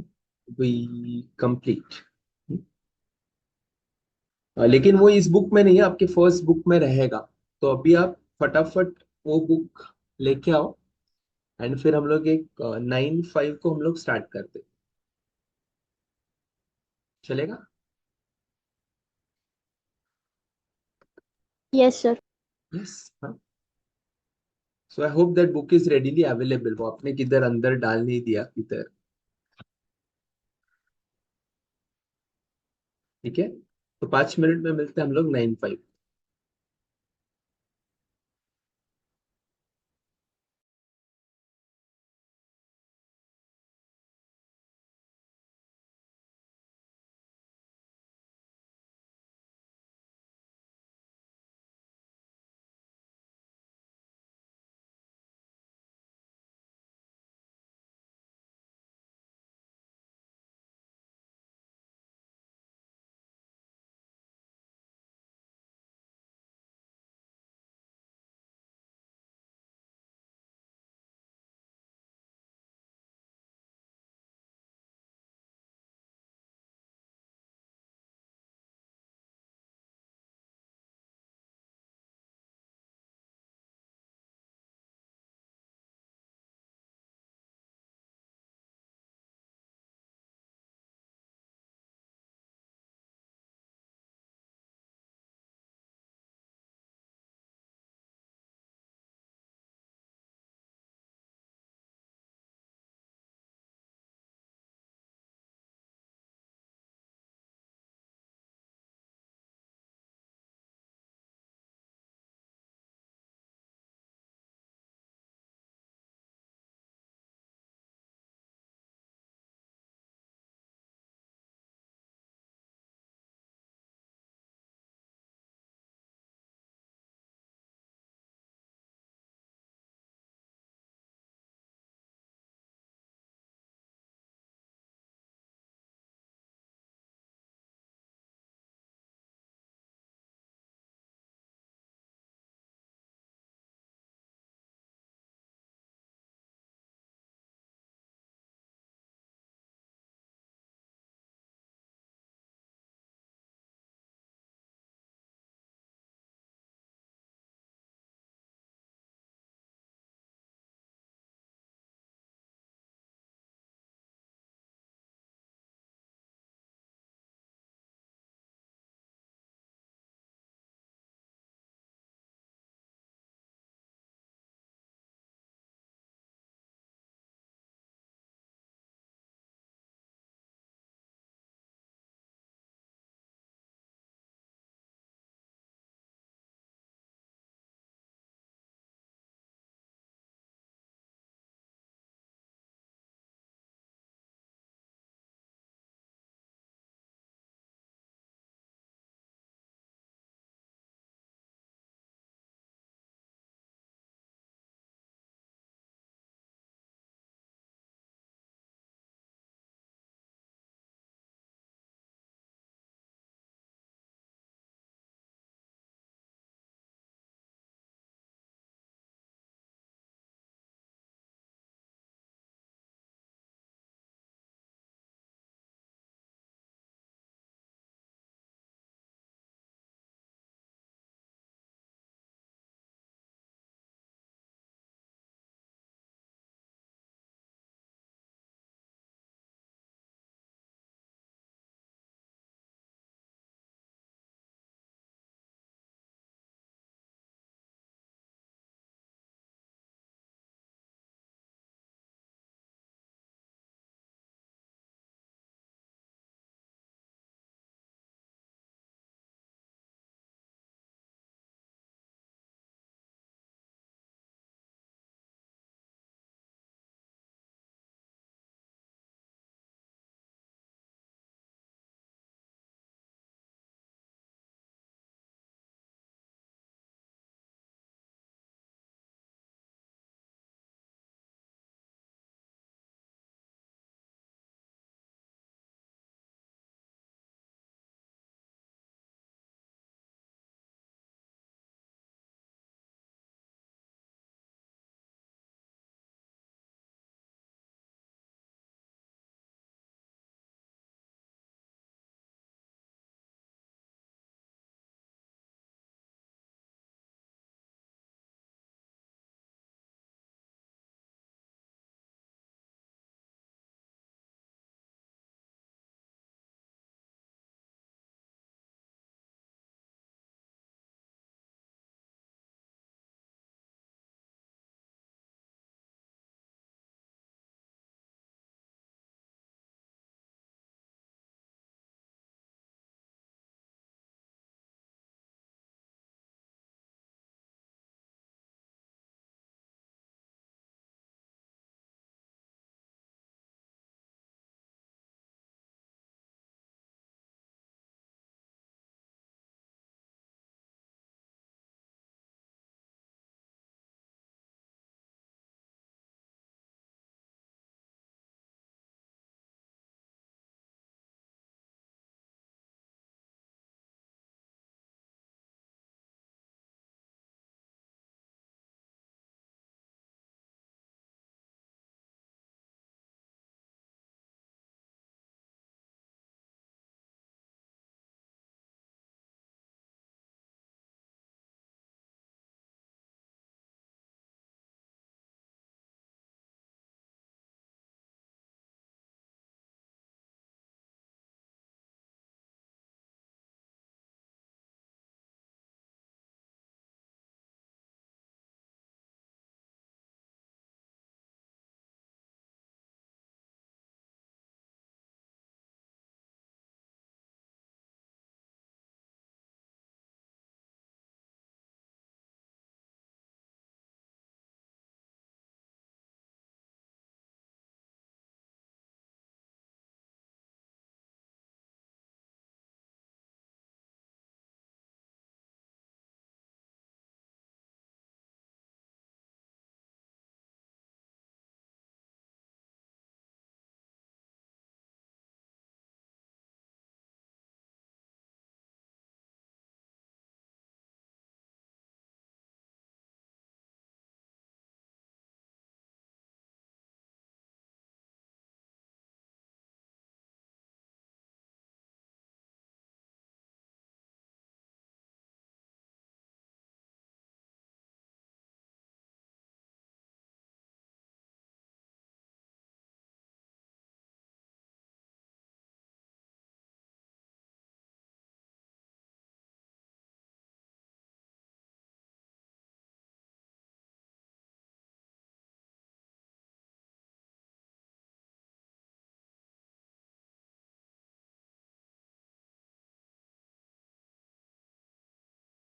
we complete. लेकिन वो इस बुक में नहीं है, आपके फर्स्ट बुक में रहेगा। तो अभी आप फटाफट वो बुक लेके आओ एंड फिर हम लोग एक 9 5 को हम लोग स्टार्ट करते, चलेगा? Yes, sir. यस, हाँ। So I hope that book is readily available. वो आपने किधर अंदर डाल नहीं दिया किधर, ठीक है? तो 5 मिनट में मिलते हैं हम लोग 9 5।